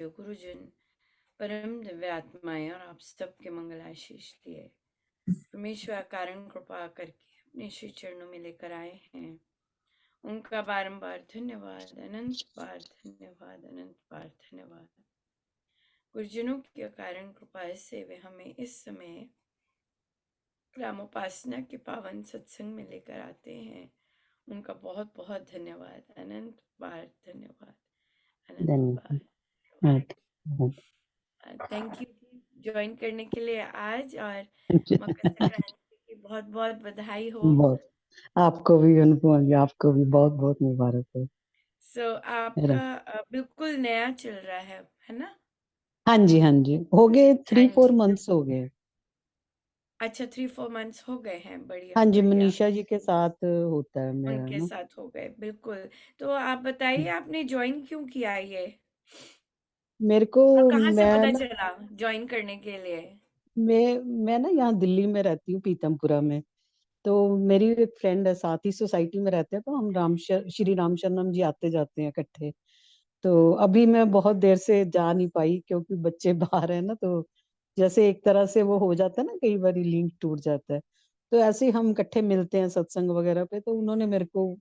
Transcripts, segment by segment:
जो गुरुजन परम दिव्य आत्माएं और आप सबके मंगल आशीष लिए परमेश्वर कारण कृपा करके अपने श्री चरणों में लेकर आए हैं। उनका बारंबार धन्यवाद, अनंत बार धन्यवाद, अनंत बार धन्यवाद। गुरुजनों के कारण कृपा से वे हमें इस समय रामोपासना के पावन सत्संग में लेकर आते हैं। उनका बहुत बहुत धन्यवाद, अनंत बार धन्यवाद, अनंत बार धन्यवाद। धन्यवाद। थैंक यू ज्वाइन करने के लिए आज, और मकर संक्रांति की बहुत बहुत बधाई हो। बहुत आपको भी अनुपमा जी, आपको भी बहुत बहुत मुबारक हो। आपका बिल्कुल नया चल रहा है ना? हाँ जी, हाँ जी, हो गए हाँ 3-4 जी, मंथ्स हो गए। अच्छा 3-4 मंथ्स हो गए हैं। बढ़िया हाँ जी, बढ़िया, मनीषा जी के साथ होता है मेरा उनके ना। साथ हो गए बिल्कुल। तो आप बताइए, आपने ज्वाइन क्यों किया ये, मेरे को और कहाँ से मैं पता ना चला ज्वाइन करने के लिए? मैं ना यहाँ दिल्ली में रहती हूँ, पीतमपुरा में। तो मेरी एक फ्रेंड है, साथ ही सोसाइटी में रहते हैं, तो हम श्री राम शरणम जी आते जाते हैं इकट्ठे। तो अभी मैं बहुत देर से जा नहीं पाई क्योंकि बच्चे बाहर है ना, तो जैसे एक तरह से वो हो जाता है ना, कई बार लिंक टूट जाता है। तो ऐसे ही हम इकट्ठे मिलते हैं सत्संग वगैरह पे, तो उन्होंने मेरे को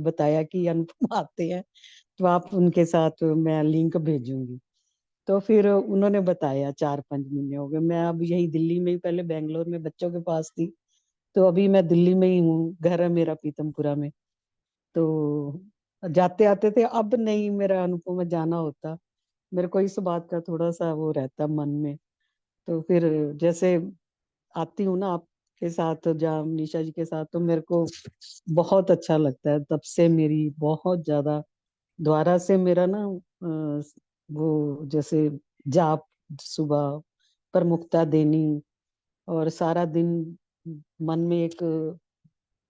बताया कि अनुपम आते हैं, तो आप उनके साथ मैं लिंक भेजूंगी। तो फिर उन्होंने बताया, 4-5 महीने हो गए। मैं अब यही दिल्ली में ही, पहले बैंगलोर में बच्चों के पास थी, तो अभी मैं दिल्ली में ही हूँ, घर है मेरा पीतमपुरा में। तो जाते आते थे, अब नहीं मेरा अनुपमा जाना होता। मेरे को इस बात का थोड़ा सा वो रहता मन में। तो फिर जैसे आती हूँ ना आपके साथ, जा निशा जी के साथ, तो मेरे को बहुत अच्छा लगता है। तब से मेरी बहुत ज्यादा द्वारा से मेरा ना वो जैसे जाप, सुबह प्रमुखता देनी, और सारा दिन मन में एक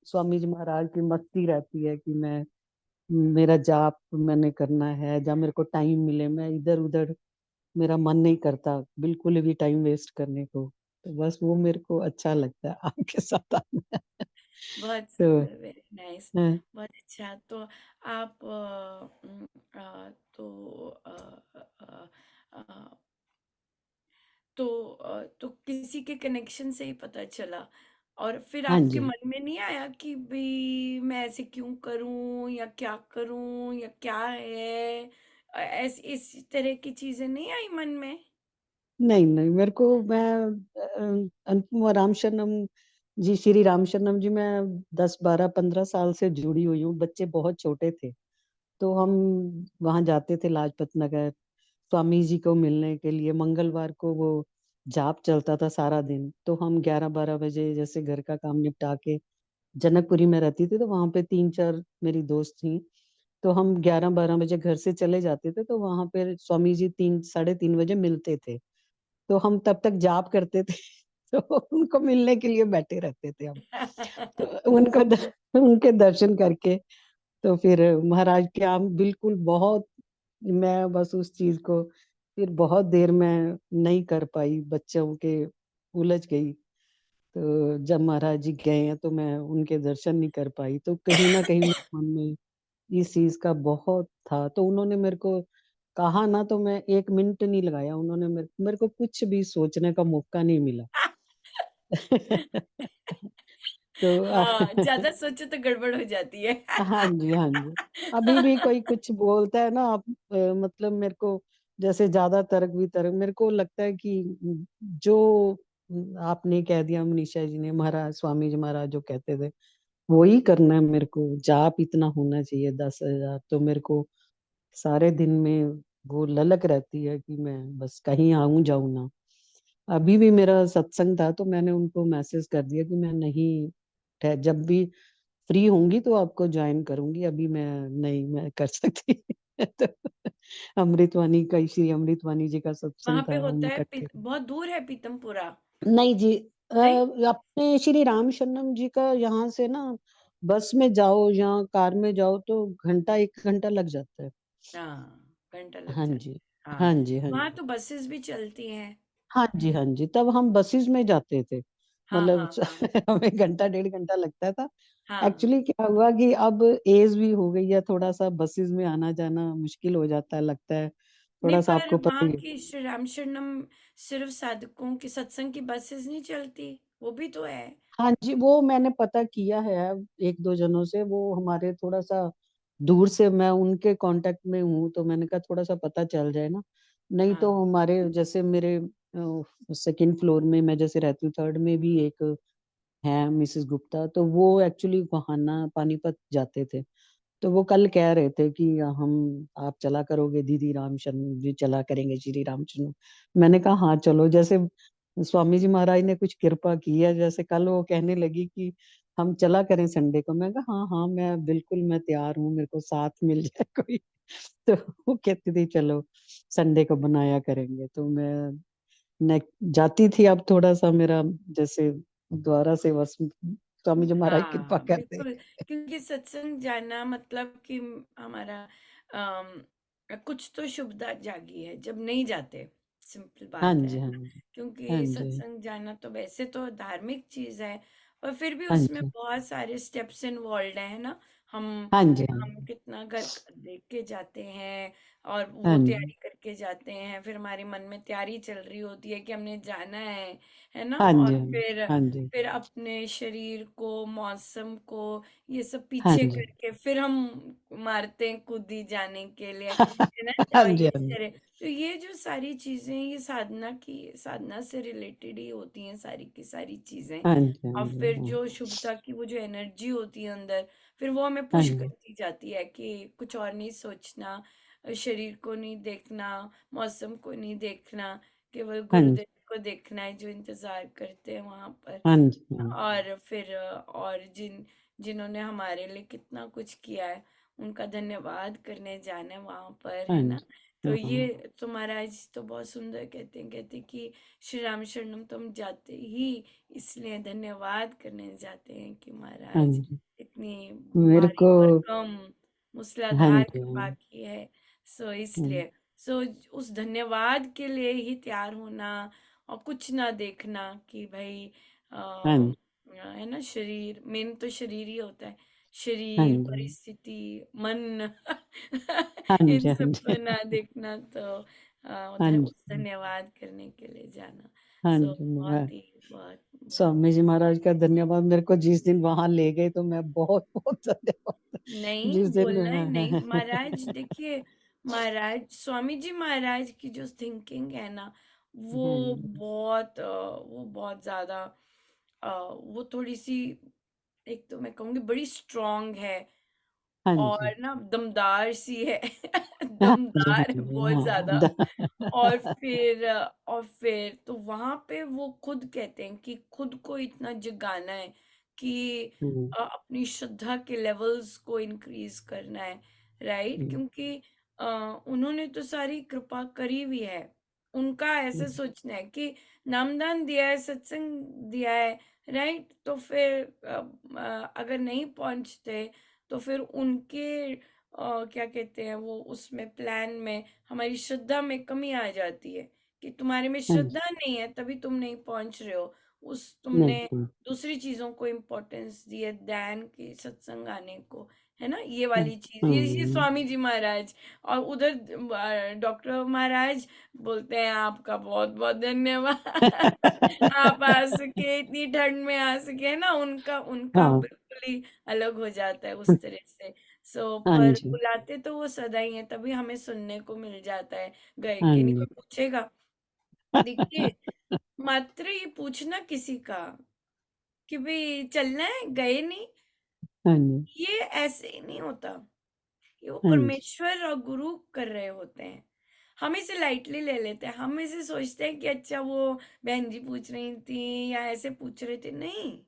स्वामी जी महाराज की मस्ती रहती है कि मैं, मेरा जाप मैंने करना है, जब मेरे को टाइम मिले। मैं इधर उधर, मेरा मन नहीं करता बिल्कुल भी टाइम वेस्ट करने को। तो बस वो मेरे को अच्छा लगता है आपके साथ आना। बहुत तो सुंदर, वेरी नाइस, हाँ बहुत अच्छा। तो आप तो अ, तो किसी के कनेक्शन से ही पता चला, और फिर हाँ आपके जी, मन में नहीं आया कि भाई मैं ऐसे क्यों करूं, या क्या करूं, या क्या है, ऐसी इस तरह की चीजें नहीं आई मन में? नहीं नहीं, मेरे को, मैं अनुपमा राम शरणम जी, श्री राम शरणम जी, मैं 10-12-15 साल से जुड़ी हुई हूँ। बच्चे बहुत छोटे थे तो हम वहां जाते थे, लाजपत नगर, स्वामी जी को मिलने के लिए। मंगलवार को वो जाप चलता था सारा दिन, तो हम 11-12 बजे जैसे घर का काम निपटा के, जनकपुरी में रहती थी तो वहां पे 3-4 मेरी दोस्त थी, तो हम 11-12 बजे घर से चले जाते थे। तो वहां पे स्वामी जी 3-3:30 बजे मिलते थे, तो हम तब तक जाप करते थे। तो उनको मिलने के लिए बैठे रहते थे हम। तो उनके दर्शन करके, तो फिर महाराज के आम बिल्कुल बहुत, मैं बस उस चीज को फिर बहुत देर में नहीं कर पाई, बच्चों के उलझ गई। तो जब महाराज जी गए हैं तो मैं उनके दर्शन नहीं कर पाई, तो कहीं ना कहीं मेरे मन में इस चीज का बहुत था। तो उन्होंने मेरे को कहा ना, तो मैं 1 मिनट नहीं लगाया, उन्होंने मेरे को कुछ भी सोचने का मौका नहीं मिला। तो हाँ, ज्यादा सोचो तो गड़बड़ हो जाती है। हाँ जी, हाँ जी, अभी भी कोई कुछ बोलता है ना आप, मतलब मेरे को जैसे ज्यादा तर्क वितर्क, मेरे को लगता है कि जो आपने कह दिया, मनीषा जी ने, महाराज स्वामी जी महाराज जो कहते थे वो ही करना है मेरे को। जाप इतना होना चाहिए 10,000, तो मेरे को सारे दिन में वो ललक रहती है कि मैं बस कहीं आऊं जाऊं ना। अभी भी मेरा सत्संग था तो मैंने उनको मैसेज कर दिया कि मैं नहीं, जब भी फ्री होंगी तो आपको ज्वाइन करूंगी, अभी मैं नहीं, मैं कर सकती। तो अमृतवाणी का, श्री अमृतवाणी जी का वहां सत्संग पे था, हम होता है इकट्ठे थे। बहुत दूर है पीतमपुरा? नहीं जी, नहीं। अपने श्री राम शरणम जी का यहाँ से ना, बस में जाओ या कार में जाओ तो घंटा 1 घंटा लग जाता है। हाँ, घंटा लग हाँ जाता जी, है, हाँ। हाँ जी, हाँ वहां जी, तो बसेस भी चलती हैं। हाँ जी, हाँ जी, तब हम बसेस में जाते थे। हाँ मतलब हाँ हाँ हमें घंटा 1.5 घंटा लगता था। हाँ। एक्चुअली क्या हुआ कि अब एज भी हो गई है, थोड़ा सा बसेस में आना जाना मुश्किल हो जाता है, लगता है नहीं, थोड़ा-सा पर आपको पता वहाँ ही है। की श्री राम शरणम सिर्फ साधकों की सत्संग की बसेस नहीं चलती, वो भी तो है। हाँ जी, वो मैंने पता किया है 1-2 जनों से, वो हमारे थोड़ा-सा दूर से, मैं उनके कांटेक्ट में हूँ, तो मैंने कहा थोड़ा-सा पता चल जाए ना। नहीं तो हाँ, हमारे जैसे मेरे सेकंड फ्लोर में मैं जैसे रहती हूँ, थर्ड में भी एक हैं मिसेस गुप्ता, तो वो एक्चुअली गोहाना पानीपत जाते थे। तो वो कल कह रहे थे कि हम आप चला करोगे दीदी राम शरण जी, चला करेंगे श्री राम शरण। मैंने कहा हाँ चलो, जैसे स्वामी जी महाराज ने कुछ कृपा की है, जैसे कल वो कहने लगी कि हम चला करें संडे को। मैं कहा हाँ हाँ, मैं बिल्कुल मैं तैयार हूँ, मेरे को साथ मिल जाए कोई। तो वो कहती थी चलो संडे को बनाया करेंगे। तो मैं जाती थी, अब थोड़ा सा मेरा जैसे दोबारा से बस स्वामी जी महाराज कृपा हाँ, कर दे। बिल्कुल, क्योंकि सत्संग जाना मतलब कि हमारा कुछ तो शुभता जागी है जब नहीं जाते, सिंपल हाँ बात है जी, हाँ ना? जी, हाँ क्योंकि जी, सत्संग जाना तो वैसे तो धार्मिक चीज़ है, पर फिर भी हाँ उसमें जी, बहुत सारे स्टेप्स इन्वॉल्व्ड हैं, है ना? हम हाँ जी, हाँ हम जी, कितना घर देख के जाते हैं और हाँ वो जी, तैयारी करके जाते हैं, फिर हमारे मन में तैयारी चल रही होती है कि हमने जाना है ना? हाँ और जी, हाँ जी, फिर अपने शरीर को, मौसम को, ये सब हाँ पीछे जी, करके फिर हम मारते हैं कूदी जाने के लिए, है ना? हाँ जी, ये हाँ जी, सारे, तो ये जो सारी चीजें, ये साधना से रिलेटेड ही होती हैं सारी की सारी चीजें। हाँ जी, हाँ और जी, फिर हाँ जो शुभता की वो जो एनर्जी होती है अंदर, फिर वो हमें हाँ पुश जी, करती जाती है कि कुछ और नहीं सोचना, शरीर को नहीं देखना, मौसम को नहीं देखना, केवल हाँ जी, गुरुदेव को देखना है जो इंतजार करते हैं वहां पर। हाँ जी, हाँ जी, और फिर और जिन्होंने हमारे लिए कितना कुछ किया है, उनका धन्यवाद करने जाना है वहां पर, हाँ है ना? जी, तो हाँ, ये तो महाराज तो बहुत सुंदर कहते हैं कि श्री राम शरणम तुम जाते ही इसलिए धन्यवाद करने जाते हैं कि हाँ महाराज जी, इतनी मेरे भारी को भरकम हाँ मूसलाधार जी, कृपा की है। सो हाँ इसलिए, सो उस धन्यवाद के लिए ही तैयार होना, और कुछ ना देखना कि भाई हाँ अ, जी, है ना, शरीर मेन तो शरीर ही होता है, हाँ शरीर, जी, परिस्थिति, मन हाँ इन जी, हाँ सब को जी, ना देखना, तो हाँ उस जी, धन्यवाद करने के लिए जाना। हाँ सो जी, बहुत ही बहुत बहुत स्वामी जी महाराज का धन्यवाद। मेरे को जिस दिन वहां ले गए तो मैं बहुत बहुत धन्यवाद। नहीं जिस दिन बोलना ही नहीं महाराज, देखिए, महाराज स्वामी जी महाराज की जो थिंकिंग है ना, वो बहुत ज्यादा वो थोड़ी सी, एक तो मैं कहूँगी बड़ी स्ट्रांग है, हाँ जी, और ना दमदार सी है हाँ जी, हाँ दमदार है जी, बहुत हाँ ज्यादा। और फिर तो वहां पे वो खुद कहते हैं कि खुद को इतना जगाना है कि हम्म, अपनी श्रद्धा के लेवल्स को इंक्रीज करना है, राइट? हम्म, क्योंकि अ, उन्होंने तो सारी कृपा करी हुई है, उनका ऐसे हम्म, सोचना है कि नामदान दिया है, सत्संग दिया है, राइट? तो फिर अगर नहीं पहुंचते तो फिर उनके क्या कहते हैं वो, उसमें प्लान में हमारी श्रद्धा में कमी आ जाती है कि तुम्हारे में हाँ जी, श्रद्धा नहीं है तभी तुम नहीं पहुंच रहे हो, उस तुमने बिल्कुल, दूसरी चीजों को इम्पोर्टेंस दी है ध्यान की सत्संग आने को, है ना? ये हाँ, वाली चीज, ये हम्म, स्वामी जी महाराज। और उधर डॉक्टर महाराज बोलते हैं आपका बहुत बहुत धन्यवाद आप आ सके, इतनी ठंड में आ सके, है ना? उनका उनका हाँ, बिल्कुल ही अलग हो जाता है उस तरह से। सो हाँ पर जी, बुलाते तो वो सदा ही है, तभी हमें सुनने को मिल जाता है, गए हाँ कि नहीं जी, कोई पूछेगा। देखिए, मात्र ये पूछना किसी का कि भाई चलना है, गए नहीं, हाँ जी, ये ऐसे ही नहीं होता। ये वो हाँ जी, परमेश्वर और गुरु कर रहे होते हैं, हम इसे लाइटली ले लेते हैं, हम इसे सोचते हैं कि अच्छा वो बहन जी पूछ रही थी या ऐसे पूछ रहे थे, नहीं।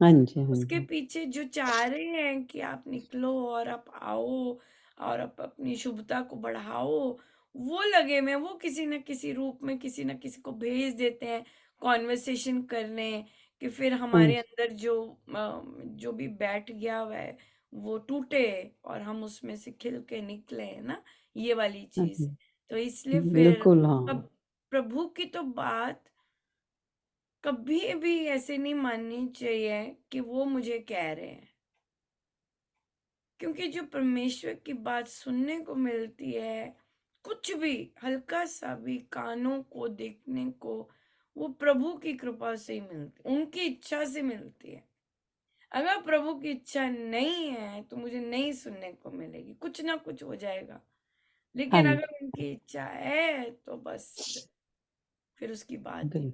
हाँ जी, हाँ उसके जी, पीछे जो चाह रहे हैं कि आप निकलो और आप आओ और आप अपनी शुभता को बढ़ाओ, वो लगे में वो किसी न किसी रूप में किसी न किसी को भेज देते हैं कॉन्वर्सेशन करने, कि फिर हाँ हमारे जी, अंदर जो भी बैठ गया हुआ है वो टूटे और हम उसमें से खिल के निकले, है ना? ये वाली हाँ चीज जी, है। तो इसलिए फिर बिल्कुल, हाँ, अब प्रभु की तो बात कभी भी ऐसे नहीं माननी चाहिए कि वो मुझे कह रहे हैं, क्योंकि जो परमेश्वर की बात सुनने को मिलती है कुछ भी हल्का सा भी कानों को देखने को वो प्रभु की कृपा से ही मिलती, उनकी इच्छा से मिलती है। अगर प्रभु की इच्छा नहीं है तो मुझे नहीं सुनने को मिलेगी, कुछ ना कुछ हो जाएगा। हाँ लेकिन जी, अगर उनकी इच्छा है तो बस फिर उसकी बात ही बिल्कुल। नहीं,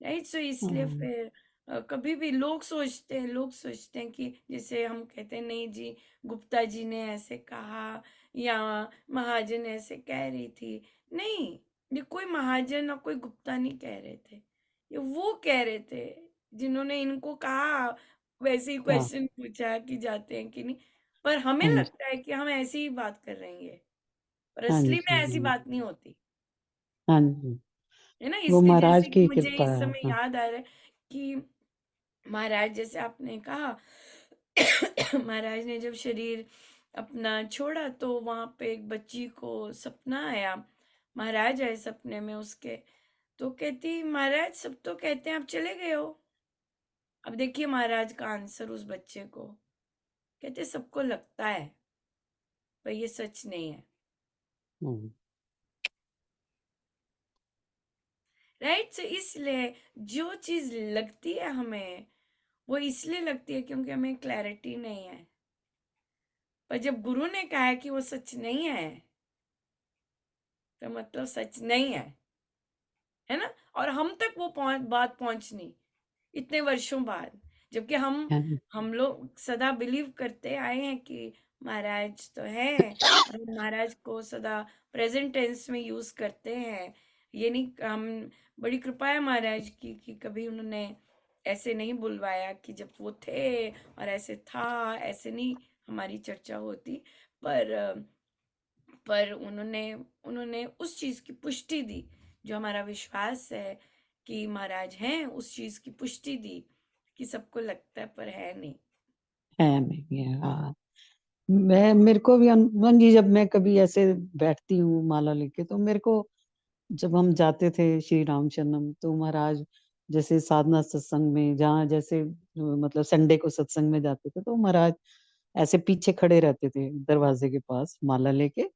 राइट। सो इसलिए हाँ, फिर कभी भी लोग सोचते हैं कि जैसे हम कहते हैं नहीं जी, गुप्ता जी ने ऐसे कहा या महाजन ऐसे कह रही थी। नहीं, ये कोई महाजन और कोई गुप्ता नहीं कह रहे थे, ये वो कह रहे थे जिन्होंने इनको कहा, वैसे ही हाँ, क्वेश्चन पूछा कि जाते हैं कि नहीं। पर हमें हाँ जी, लगता है कि हम ऐसी ही बात कर रहे हैं, पर हाँ असली में जी, ऐसी बात नहीं होती, हाँ जी। है ना। वो इसलिए महाराज जैसे कि की मुझे कृपा इस है। समय हाँ, याद आ रहा है कि महाराज, जैसे आपने कहा महाराज ने जब शरीर अपना छोड़ा तो वहां पे एक बच्ची को सपना आया। महाराज आए सपने में उसके, तो कहती महाराज सब तो कहते हैं आप चले गए हो। अब देखिए महाराज का आंसर उस बच्चे को, कहते सबको लगता है पर ये सच नहीं है, हाँ, राइट। सो इसलिए जो चीज लगती है हमें, वो इसलिए लगती है क्योंकि हमें क्लैरिटी नहीं है। पर जब गुरु ने कहा है कि वो सच नहीं है, तो मतलब सच नहीं है ना। और हम तक वो बात पहुंचनी इतने वर्षों बाद, जबकि हम हाँ, हम लोग सदा बिलीव करते आए हैं कि महाराज तो है, और हम महाराज को सदा प्रेजेंट टेंस में यूज करते हैं। ये नहीं, हम बड़ी कृपा है महाराज की कि कभी उन्होंने ऐसे नहीं बुलवाया कि जब वो थे और ऐसे था, ऐसे नहीं हमारी चर्चा होती। पर पर उन्होंने उन्होंने उस चीज की पुष्टि दी, जो हमारा विश्वास है कि महाराज हैं, उस चीज की पुष्टि दी कि सबको लगता है पर है नहीं। है नहीं है। हाँ, मैं मेरे को भी हनुमान जी, जब मैं कभी ऐसे बैठती हूँ माला लेके, तो मेरे को, जब हम जाते थे श्री रामचरणम, तो महाराज जैसे साधना सत्संग में, जहाँ जैसे मतलब संडे को सत्संग में जाते थे, तो महाराज ऐसे पीछे खड़े रहते थे दरवाजे के पास माला लेके।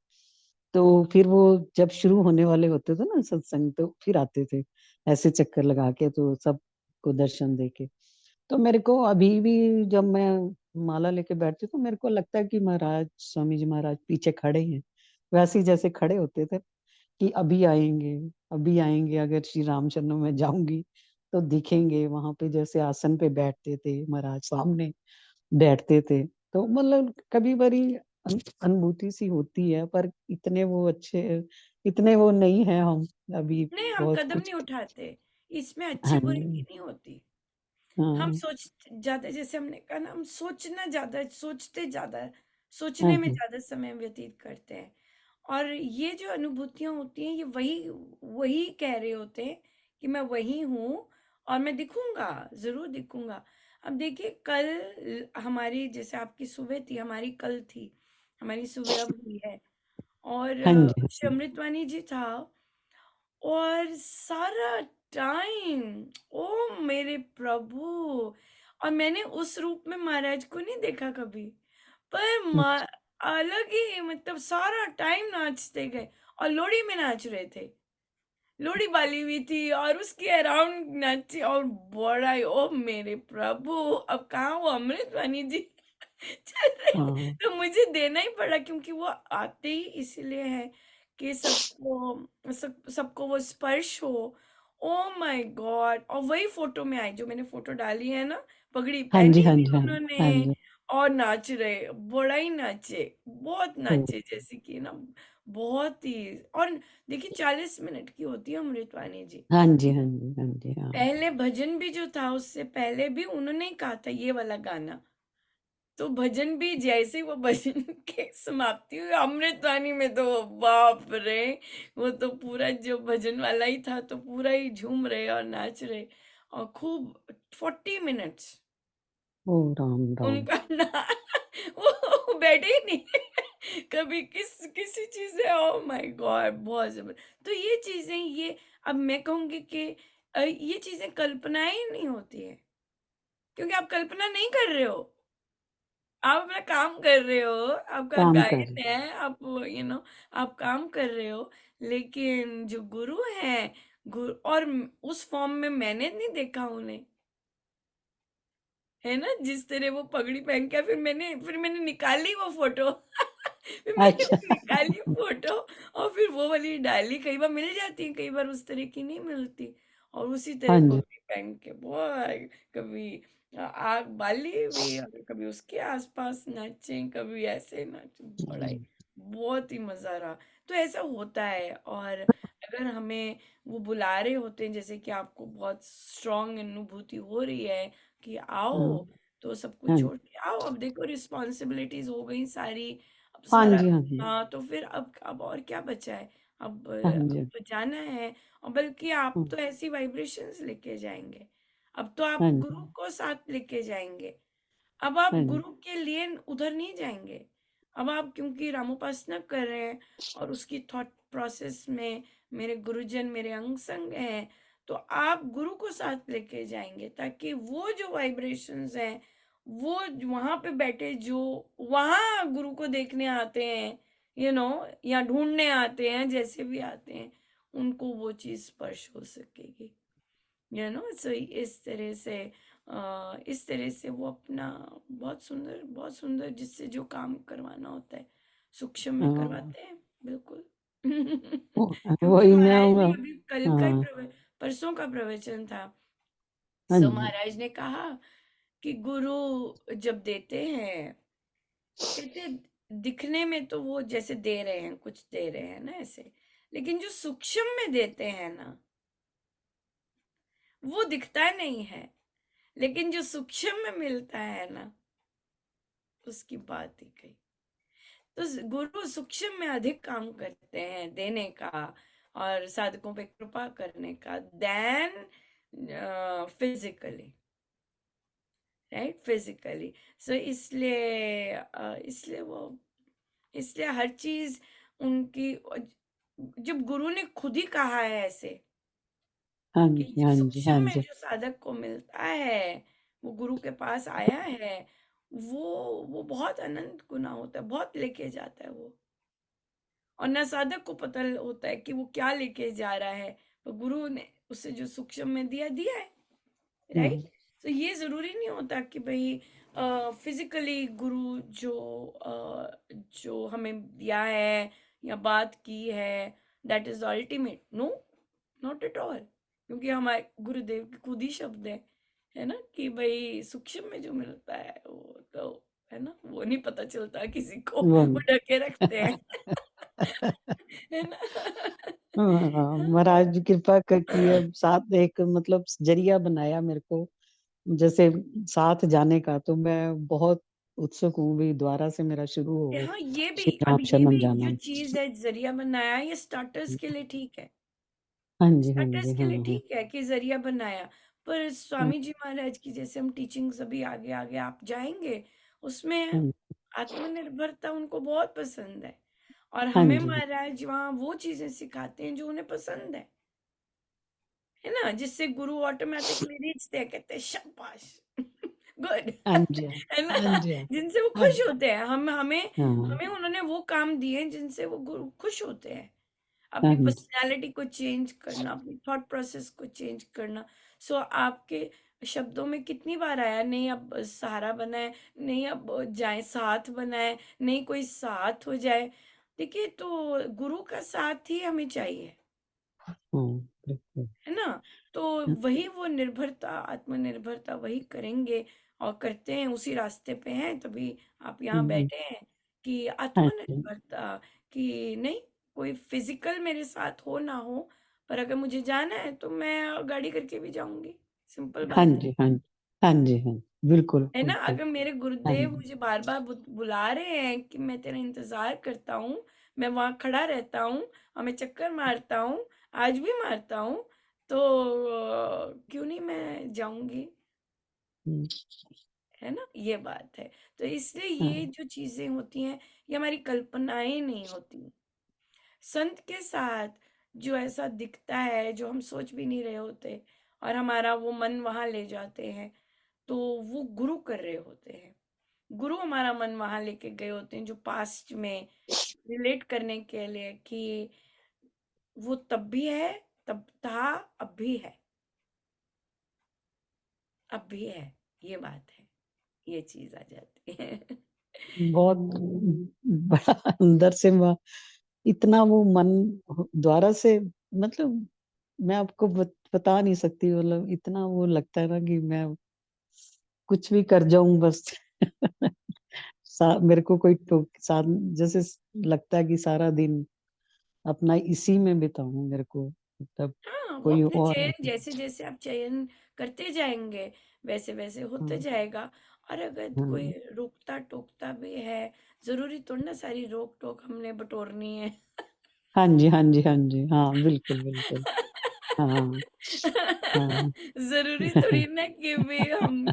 तो फिर वो जब शुरू होने वाले होते थे ना सत्संग, तो फिर आते थे ऐसे चक्कर लगा के, तो सबको दर्शन देके। तो मेरे को अभी भी जब मैं माला लेके बैठती हूँ, तो मेरे को लगता है कि महाराज, स्वामी जी महाराज पीछे खड़े हैं, वैसे ही जैसे खड़े होते थे कि अभी आएंगे, अभी आएंगे। अगर श्री रामचंद्र में जाऊंगी तो दिखेंगे वहां पे, जैसे आसन पे बैठते थे महाराज, सामने बैठते थे। तो मतलब कभी बारी अनुभूति सी होती है, पर इतने वो अच्छे, इतने वो नहीं है हम अभी। नहीं, हम बहुत कदम कुछ। नहीं उठाते, इसमें अच्छी हाँ बुरी की जी, नहीं होती। हम हाँ, सोच ज्यादा, जैसे हमने कहा ना, हम सोचना ज्यादा, सोचते ज्यादा, हाँ सोचने में जी, ज्यादा समय व्यतीत करते हैं। और ये जो अनुभूतियां होती हैं, ये वही वही कह रहे होते हैं कि मैं वही हूँ और मैं दिखूंगा, जरूर दिखूंगा। अब देखिए कल हमारी, जैसे आपकी सुबह थी, हमारी कल थी, हमारी सुबह अब हुई है। और हाँ जी, श्री अमृतवाणी जी था, और सारा टाइम, ओ मेरे प्रभु। और मैंने उस रूप में महाराज को नहीं देखा कभी, पर अलग ही, मतलब सारा टाइम नाचते गए, और लोहड़ी में नाच रहे थे। लोहड़ी वाली भी थी और उसके अराउंड नाचे, और बड़ा ही, ओ मेरे प्रभु, अब कहाँ वो अमृतवाणी जी चल रहे। हाँ, तो मुझे देना ही पड़ा, क्योंकि वो आते ही इसलिए है कि सबको वो स्पर्श हो। Oh my God. और वही फोटो में आई जो मैंने फोटो डाली है ना, पगड़ी हाँ जी, पहनी हाँ थी जी, हाँ जी, हाँ उन्होंने, जी। और नाच रहे, बड़ा ही नाचे, बहुत ओ, नाचे, जैसे कि ना, बहुत ही। और देखिए 40 मिनट की होती है अमृतवाणी जी। हाँ जी, हाँ जी, हाँ जी, हाँ। पहले भजन भी जो था, उससे पहले भी उन्होंने ही कहा था ये वाला गाना। तो भजन भी जैसे ही वो भजन की समाप्ति हुई, अमृतवाणी में तो बाप रे, वो तो पूरा जो भजन वाला ही था, तो पूरा ही झूम रहे और नाच रहे, और खूब 40 मिनट्स ओ राम राम। उनका ना वो बैठे ही नहीं कभी किसी चीज से। ओ माय गॉड, बहुत जबरदस्त। तो ये चीजें, ये अब मैं कहूंगी कि ये चीजें कल्पनाएं ही नहीं होती है, क्योंकि आप कल्पना नहीं कर रहे हो। आप अपना काम कर रहे हो, आपका काम कर गायन रहे। है, आप आप काम कर रहे हो, लेकिन जो गुरु हैं, गुरु और उस फॉर्म में मैंने नहीं देखा उन्हें, है ना? जिस तरह वो पगड़ी पहन के, फिर मैंने निकाली वो फ़ोटो। फिर मैंने अच्छा। वो निकाली फ़ोटो और फिर वो वाली डाली। कई बार मिल जाती हैं, कई बार उस तरह की नहीं मिलती। और उसी हाँ तरह जी। पगड़ी पहन के कभी आग बाली हुई और कभी उसके आस-पास नाचे, कभी ऐसे नाचे। बड़ा ही बहुत ही मज़ा रहा। तो ऐसा होता है, और अगर हमें वो बुला रहे होते हैं, जैसे कि आपको बहुत स्ट्रॉन्ग अनुभूति हो रही है कि हाँ। आओ, तो सब कुछ हाँ। छोड़ के आओ। अब देखो रिस्पॉन्सिबिलिटीज हो गई सारी, अब हाँ सारा, जी। हाँ जी। हाँ, तो फिर अब और क्या बचा है? हाँ अब जी। तो जाना है। और बल्कि आप हाँ। तो ऐसी वाइब्रेशंस लेके जाएंगे, अब तो आप हाँ गुरु जी। को साथ लेके जाएंगे। अब आप हाँ जी। गुरु के लिए उधर नहीं जाएंगे। अब आप क्योंकि रामोपासना कर रहे हैं और उसकी थॉट प्रोसेस में मेरे गुरुजन मेरे अंग संग हैं, तो आप गुरु को साथ लेके जाएंगे, ताकि वो जो वाइब्रेशंस हैं, वो वहां पे बैठे जो वहां गुरु को देखने आते हैं, या ढूंढने आते हैं, जैसे भी आते हैं, उनको वो चीज स्पर्श हो सकेगी। सो इस तरह से वो अपना बहुत सुंदर जिससे जो काम करवाना होता है, सूक्ष्म में हाँ। करवाते हैं, बिल्कुल। क्योंकि वही मैं महाराज ने हूँ। अभी कल का ही हाँ। परसों का प्रवचन था। हाँ सो जी। महाराज ने कहा कि गुरु जब देते हैं, कहते दिखने में तो वो जैसे दे रहे हैं, कुछ दे रहे हैं ना ऐसे, लेकिन जो सूक्ष्म में देते हैं ना, वो दिखता नहीं है। लेकिन जो सूक्ष्म में मिलता है ना, उसकी बात ही कही। तो गुरु सूक्ष्म में अधिक काम करते हैं देने का और साधकों पे कृपा करने का, देन फिजिकली, राइट, फिजिकली। सो इसलिए हर चीज उनकी, जब गुरु ने खुद ही कहा है ऐसे हाँ कि जी। जो हाँ जी। सूक्ष्म हाँ में जी। जो साधक को मिलता है, वो गुरु के पास आया है, वो वो बहुत अनंत गुना होता है, बहुत लेके जाता है वो। और न साधक को पता होता है कि वो क्या लेके जा रहा है, पर गुरु ने उसे जो सूक्ष्म में दिया दिया है, हाँ। राइट। तो ये जरूरी नहीं होता कि भाई फिजिकली गुरु जो हमें दिया है या बात की है, that is ultimate, no, not at all. क्योंकि हमारे गुरुदेव के खुद ही शब्द है ना, कि भाई सूक्ष्म में जो मिलता है वो तो, है ना, वो नहीं पता चलता किसी को, वो वो ढके रखते हैं। है ना। हाँ, महाराज जी कृपा करती है, साथ एक मतलब जरिया बनाया मेरे को, जैसे साथ जाने का, तो मैं बहुत उत्सुक हूँ भी दोबारा से मेरा शुरू हो हाँ, ये भी, श्री अब राम ये शरणम भी जो जाना। चीज है जरिया बनाया, ये स्टार्टर्स के लिए ठीक है। हाँ जी। हाँ स्टार्टर्स जी। के हाँ। लिए हाँ। ठीक है कि जरिया बनाया। पर हाँ। स्वामी जी महाराज की जैसे हम टीचिंग्स अभी आगे आगे आप जाएंगे, उसमें हाँ। आत्मनिर्भरता उनको बहुत पसंद है। और हाँ हमें जी। महाराज वहाँ वो चीजें सिखाते हैं जो उन्हें पसंद है ना, जिससे गुरु ऑटोमेटिकली रीचते हैं, कहते हैं शाबाश, गुड। हाँ जी। है ना, हाँ जी। जिनसे वो हाँ खुश जी। होते हैं। हम हमें हाँ। हमें उन्होंने वो काम दिए हैं जिनसे वो गुरु खुश होते हैं। हाँ अपनी जी। पर्सनालिटी को चेंज करना, अपनी थॉट प्रोसेस को चेंज करना। सो आपके शब्दों में कितनी बार आया, नहीं अब सहारा बनाए, नहीं अब जाए साथ बनाए, नहीं कोई साथ हो जाए। देखिए, तो गुरु का साथ ही हमें चाहिए, हाँ, बिल्कुल। है ना। तो हाँ। वही वो निर्भरता, आत्मनिर्भरता वही करेंगे, और करते हैं, उसी रास्ते पे हैं, तभी आप यहाँ हम्म। बैठे हैं कि हाँ जी। आत्मनिर्भरता, कि नहीं, कोई फिजिकल मेरे साथ हो ना हो, पर अगर मुझे जाना है तो मैं गाड़ी करके भी जाऊंगी, सिंपल हाँ बात है। जी। हाँ जी। हाँ जी। हाँ जी, बिल्कुल है ना, बिल्कुल। अगर मेरे हाँ गुरुदेव जी। मुझे बार बार बुला रहे हैं कि मैं तेरा इंतजार करता हूँ, मैं वहां खड़ा रहता हूँ और मैं चक्कर मारता हूँ, आज भी मारता हूँ, तो क्यों नहीं मैं जाऊंगी, हम्म। है ना, ये बात है। तो इसलिए ये हाँ। जो चीजें होती हैं, ये हमारी कल्पनाएं नहीं होती। संत के साथ जो ऐसा दिखता है, जो हम सोच भी नहीं रहे होते, और हमारा वो मन वहां ले जाते हैं, तो वो गुरु कर रहे होते हैं। गुरु हमारा मन वहां लेके गए होते हैं, जो पास्ट में रिलेट करने के लिए कि वो तब भी है, तब था, अब भी है, अब भी है। ये बात है, ये चीज आ जाती है। बहुत बड़ा अंदर से इतना वो मन द्वारा से, मतलब मैं आपको बता नहीं सकती, मतलब इतना वो लगता है ना कि मैं कुछ भी कर जाऊं बस। मेरे को कोई जैसे लगता है कि सारा दिन अपना इसी में बिताऊं, मेरे को मतलब हाँ, वो कोई अपने और। चयन, जैसे जैसे आप चयन करते जाएंगे वैसे वैसे होते हाँ जाएगा। और अगर कोई हाँ रोकता टोकता भी है, जरूरी थोड़ी ना सारी रोक टोक हमने बटोरनी है। हाँ जी, हाँ जी, हाँ जी, हाँ बिल्कुल बिल्कुल। हाँ हाँ। जरूरी थोड़ी ना कि भी हम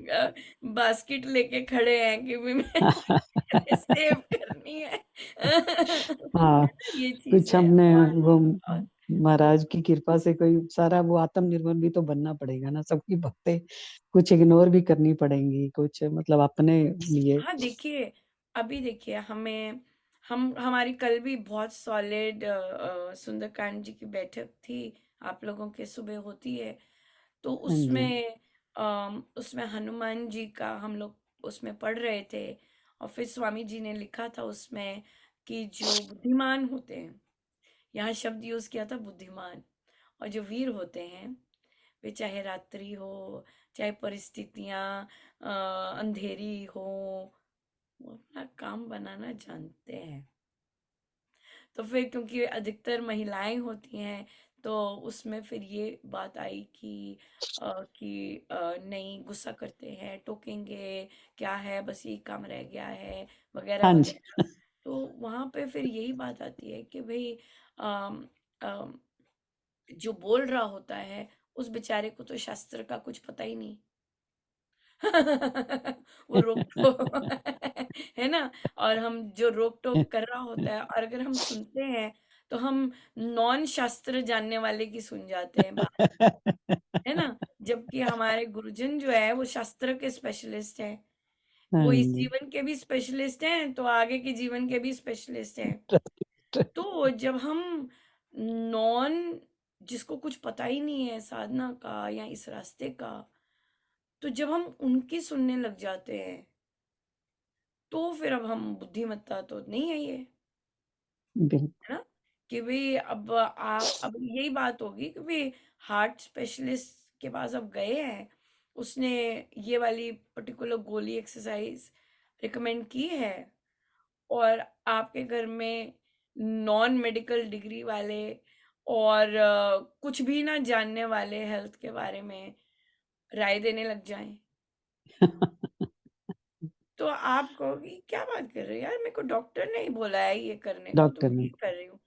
बास्केट लेके खड़े हैं कि भी मैं सेव करनी है। हाँ, है ना, ये चीज कुछ है। हमने वो और वो महाराज की कृपा से कोई सारा वो आत्मनिर्भर भी तो बनना पड़ेगा ना, सबकी बातें कुछ इग्नोर भी करनी पड़ेंगी, कुछ मतलब अपने लिए। हाँ, देखिए, अभी देखिए हमें, हम हमारी कल भी बहुत सॉलिड सुंदरकांड जी की बैठक थी, आप लोगों के सुबह होती है। तो हाँ जी। उसमें हनुमान जी का हम लोग उसमें पढ़ रहे थे। और फिर स्वामी जी ने लिखा था उसमें कि जो बुद्धिमान होते हैं, यहाँ शब्द यूज किया था बुद्धिमान, और जो वीर होते हैं, वे चाहे रात्रि हो, चाहे परिस्थितियां अंधेरी हो, वो अपना काम बनाना जानते हैं। तो फिर क्योंकि अधिकतर महिलाएं होती हैं, तो उसमें फिर ये बात आई कि नहीं, गुस्सा करते हैं, टोकेंगे, क्या है, बस यही काम रह गया है, वगैरह हाँ जी। वगैरह। तो वहां पे फिर यही बात आती है कि भाई, अम, अम, जो बोल रहा होता है, उस बेचारे को तो शास्त्र का कुछ पता ही नहीं। वो रोक टोक है ना। और हम जो रोक टोक कर रहा होता है, और अगर हम सुनते हैं, तो हम नॉन शास्त्र जानने वाले की सुन जाते हैं बात, है ना। जबकि हमारे गुरुजन जो है वो शास्त्र के स्पेशलिस्ट हैं, हाँ वो इस जी। जीवन के भी स्पेशलिस्ट हैं, तो आगे के जीवन के भी स्पेशलिस्ट हैं। तो जब हम नॉन, जिसको कुछ पता ही नहीं है साधना का या इस रास्ते का, तो जब हम उनकी सुनने लग जाते हैं, तो फिर अब हम बुद्धिमत्ता तो नहीं है ये, बिल्कुल। है ना। कि भाई अब आप, अब यही बात होगी कि भाई हार्ट स्पेशलिस्ट के पास अब गए हैं, उसने ये वाली पर्टिकुलर गोली एक्सरसाइज रिकमेंड की है, और आपके घर में नॉन मेडिकल डिग्री वाले और कुछ भी ना जानने वाले हेल्थ के बारे में राय देने लग जाएं, तो आप कहोगी क्या बात कर रहे हो यार, मेरे को डॉक्टर ने ही बोला है ये करने को, तो डॉक्टर मैं ने। ये कर रही हूँ।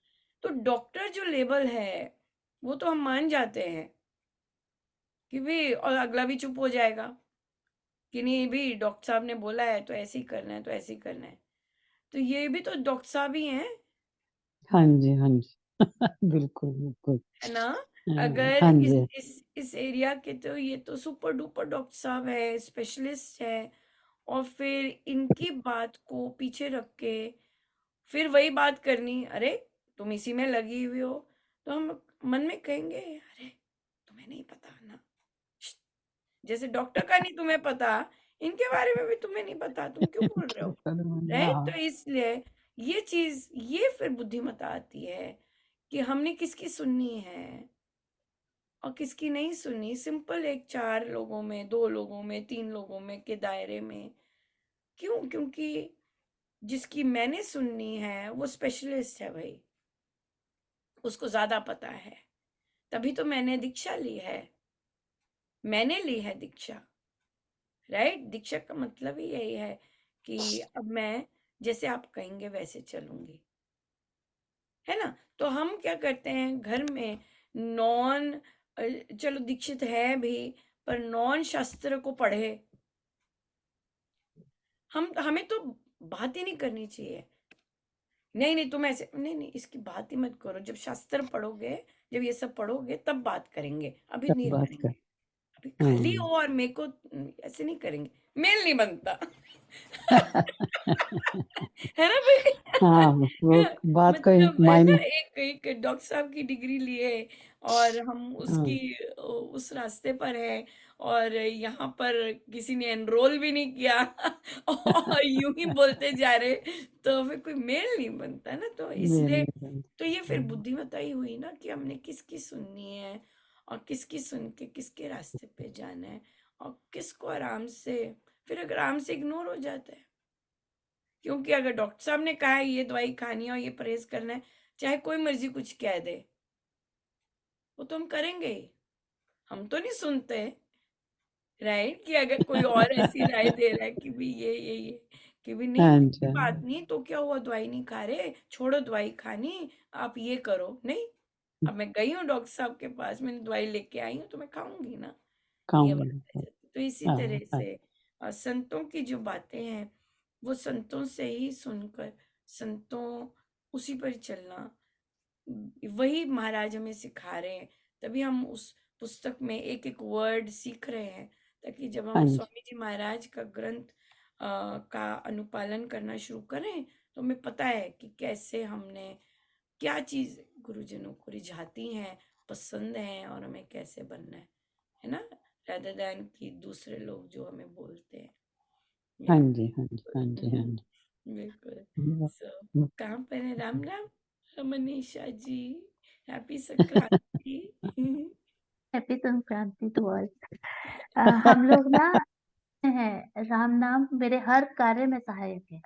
तो डॉक्टर जो लेबल है, वो तो हम मान जाते हैं कि भाई, और अगला भी चुप हो जाएगा कि नहीं भी, डॉक्टर साहब ने बोला है तो ऐसे ही करना है, तो ऐसे ही करना है। तो ये भी तो डॉक्टर साहब ही हैं, हाँ जी, हाँ जी। बिल्कुल बिल्कुल। है ना। हाँ अगर हाँ इस जी। इस इस एरिया के, तो ये तो सुपर डुपर डॉक्टर साहब है, स्पेशलिस्ट है। और फिर इनकी बात को पीछे रख के फिर वही बात करनी, अरे तुम इसी में लगी हुई हो, तो हम मन में कहेंगे, अरे तुम्हें नहीं पता ना। श्श्त, जैसे डॉक्टर का नहीं तुम्हें पता, इनके बारे में भी तुम्हें नहीं पता, तुम क्यों बोल रहे हो। राइट, तो हाँ। इसलिए ये चीज, ये फिर बुद्धिमत्ता आती है कि हमने किसकी सुननी है और किसकी नहीं सुननी। सिंपल एक चार लोगों में, दो लोगों में, तीन लोगों में के दायरे में। क्यों? क्योंकि जिसकी मैंने सुननी है वो स्पेशलिस्ट है भाई, उसको ज्यादा पता है, तभी तो मैंने दीक्षा ली है, मैंने ली है दीक्षा। राइट, दीक्षा का मतलब ही यही है कि अब मैं जैसे आप कहेंगे वैसे चलूंगी, है ना। तो हम क्या करते हैं घर में, नॉन, चलो दीक्षित है भी, पर नॉन शास्त्र को पढ़े, हम हमें तो बात ही नहीं करनी चाहिए। नहीं नहीं, तुम ऐसे नहीं, नहीं इसकी बात ही मत करो, जब शास्त्र पढ़ोगे, जब ये सब पढ़ोगे तब बात करेंगे, अभी सब नहीं बात कर। करेंगे, खाली हो और मेरे को ऐसे नहीं करेंगे, मेल नहीं बनता। है ना भाई? हाँ, वो बात कोई मतलब है ना, मायने। एक एक डॉक्टर साहब की डिग्री लिए और हम उसकी हाँ, उस रास्ते पर है, और यहाँ पर किसी ने एनरोल भी नहीं किया और यूं ही बोलते जा रहे, तो फिर कोई मेल नहीं बनता ना। तो मेल इसलिए नहीं बनता। तो ये फिर बुद्धिमत्ता ही हुई ना, कि हमने किसकी सुननी है और किसकी सुन के किसके रास्ते पे जाना है, और किसको आराम से, फिर अगर आराम से इग्नोर हो जाता है। क्योंकि अगर डॉक्टर साहब ने कहा है ये दवाई खानी है और ये परहेज करना है, चाहे कोई मर्जी कुछ कह दे, वो तो हम करेंगे ही। हम तो नहीं सुनते, राइट? कि अगर कोई और ऐसी राय दे रहा है कि भी ये कि भी नहीं, हाँ जी, कोई हाँ बात जी। नहीं, तो क्या हुआ, दवाई नहीं खा रहे, छोड़ो दवाई खानी, आप ये करो। नहीं, अब मैं गई हूँ डॉक्टर साहब के पास, मैंने दवाई लेके आई हूँ, तो मैं खाऊंगी ना। ये बात खाऊंगी। है। तो इसी हाँ, तरह हाँ। से संतों की जो बातें हैं, वो संतों से ही सुनकर, संतों उसी पर चलना, वही महाराज हमें सिखा रहे हैं। तभी हम उस पुस्तक में एक एक वर्ड सीख रहे हैं, ताकि जब हाँ हम जी, स्वामी जी महाराज का ग्रंथ का अनुपालन करना शुरू करें, तो हमें पता है कि कैसे हमने क्या चीज गुरुजनों को रिझाती हैं, पसंद है, और हमें कैसे बनना है ना, rather than कि दूसरे लोग जो हमें बोलते हैं। हाँ या जी, हाँ जी, हाँ जी, हाँ जी। बिल्कुल। हम्म, सो हम्म। कहाँ पर है? Ram Ram Manisha ji, happy Sankranti. Happy Sankranti to all. हम लोग ना हैं, राम नाम मेरे हर कार्य में सहायक है।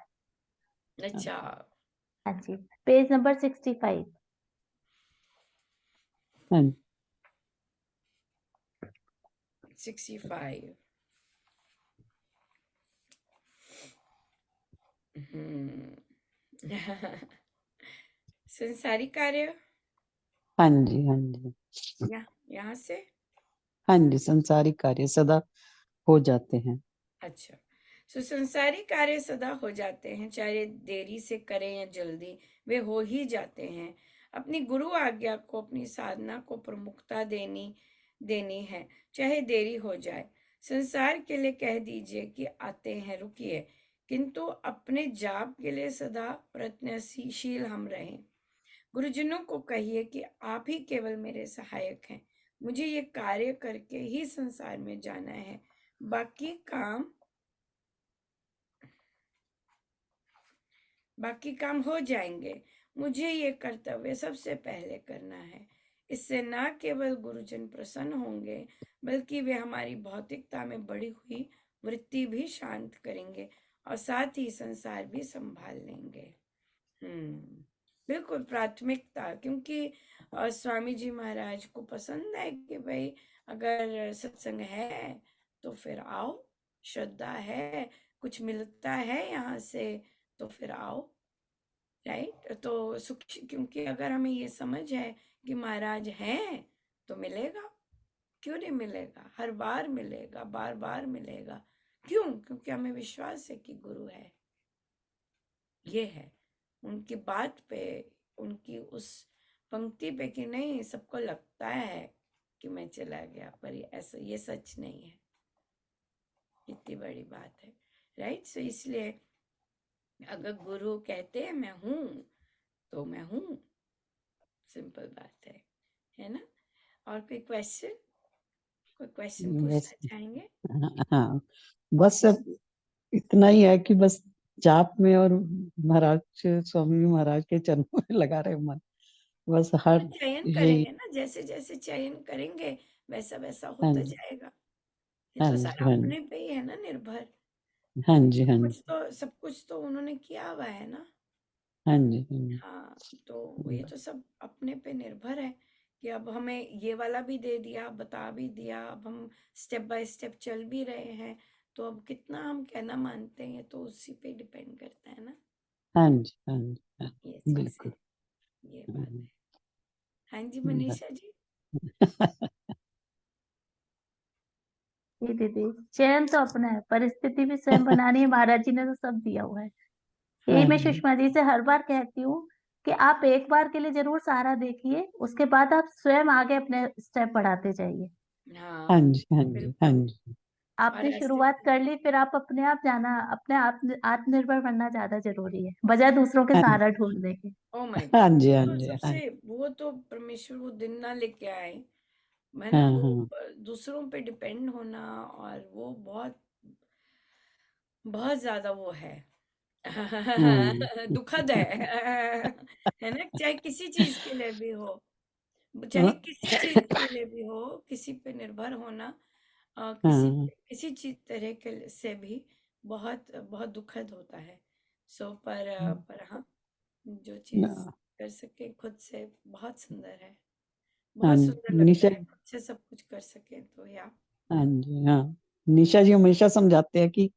अच्छा, हाँ जी, पेज नंबर 65। हाँ जी, 65। हम्म। संसारी कार्य, हाँ जी, हाँ जी, यहाँ से। हाँ जी। संसारिक कार्य सदा हो जाते हैं। अच्छा, सो संसारी कार्य सदा हो जाते हैं, चाहे देरी से करें या जल्दी, वे हो ही जाते हैं। अपनी गुरु आज्ञा को, अपनी साधना को प्रमुखता देनी देनी है, चाहे देरी हो जाए। संसार के लिए कह दीजिए कि आते हैं, रुकिए, किंतु अपने जाप के लिए सदा प्रयत्नशील हम रहें। गुरुजनों को कहिए कि आप ही केवल मेरे सहायक हैं, मुझे ये कार्य करके ही संसार में जाना है, बाकी काम हो जाएंगे। मुझे ये कर्तव्य सबसे पहले करना है। इससे न केवल गुरुजन प्रसन्न होंगे, बल्कि वे हमारी भौतिकता में बढ़ी हुई वृत्ति भी शांत करेंगे, और साथ ही संसार भी संभाल लेंगे। बिल्कुल प्राथमिकता, क्योंकि स्वामी जी महाराज को पसंद है कि भाई अगर सत्संग है तो फिर आओ, श्रद्धा है, कुछ मिलता है यहाँ से, तो फिर आओ, राइट? तो सुख, क्योंकि अगर हमें ये समझ है कि महाराज हैं, तो मिलेगा, क्यों नहीं मिलेगा, हर बार मिलेगा, बार बार मिलेगा। क्यों? क्योंकि हमें विश्वास है कि गुरु है, ये है, उनकी बात पे, उनकी उस पंक्ति पे, कि नहीं, सबको लगता है कि मैं चला गया, पर ये ऐसा, ये सच नहीं है। इतनी बड़ी बात है, राइट? सो इसलिए अगर गुरु कहते हैं मैं हूं, तो मैं हूं, सिंपल बात है ना? और कोई क्वेश्चन बस, पूछना चाहेंगे? हाँ, हाँ। बस अब इतना ही है कि बस जाप में और महाराज, स्वामी महाराज के चरणों में लगा रहे मन। बस हाँ, हर चयन यही। करेंगे ना, जैसे जैसे चयन करेंगे वैसा वैसा हाँ होता जी, जाएगा। ये हाँ तो जी, सारा हाँ जी, अपने पे ही है ना निर्भर। हाँ जी, हाँ जी, सब कुछ तो उन्होंने किया हुआ है ना। हाँ जी, हाँ जी। हाँ, तो ये तो सब अपने पे निर्भर है, कि अब हमें ये वाला भी दे दिया, बता भी दिया, अब हम स्टेप बाय स्टेप चल भी रहे हैं, तो अब कितना हम कहना मानते हैं, ये तो उसी पे डिपेंड करता है ना। हाँ जी, हाँ जी, हाँ ये जी, चीज बिल्कुल। है, ये बात हम्म, है। हाँ जी बस। मनीषा जी। जी दीदी, चयन तो अपना है, परिस्थिति भी स्वयं बनानी है, महाराज जी ने तो सब दिया हुआ है। यही हाँ मैं जी, सुषमा जी से हर बार कहती हूँ कि आप एक बार के लिए जरूर सहारा देखिए, उसके बाद आप स्वयं आगे अपने स्टेप बढ़ाते जाइए। हाँ हाँ, जी, हाँ जी, हाँ बिल्कुल। जी। और आपने ऐसे शुरुआत कर ली, फिर आप अपने आप जाना, अपने आत्मनिर्भर बनना ज़्यादा ज़रूरी है, बजाय दूसरों के हाँ सहारा ढूँढने के। ओह माय हाँ गॉड! जी, वो हाँ तो जी, हाँ सबसे, जी। वो तो परमेश्वर वो दिन ना लेके आए, है ना? हाँ, वो हाँ। दूसरों पे डिपेंड होना, और वो बहुत बहुत ज़्यादा वो है। हुँ। दुखद है। है ना? चाहे किसी चीज़ के लिए भी हो, चाहे हाँ, किसी चीज़ के लिए भी हो, किसी पे निर्भर होना हाँ, किसी चीज़ तरह के से भी बहुत बहुत दुखद होता है। सो पर हाँ, जो चीज़ हाँ, कर सके खुद से, बहुत सुंदर है। हाँ, बहुत सुंदर लगता निशा है खुद से सब कुछ कर सके तो, या हाँ जी, हाँ। निशा जी हमेशा समझाते हैं कि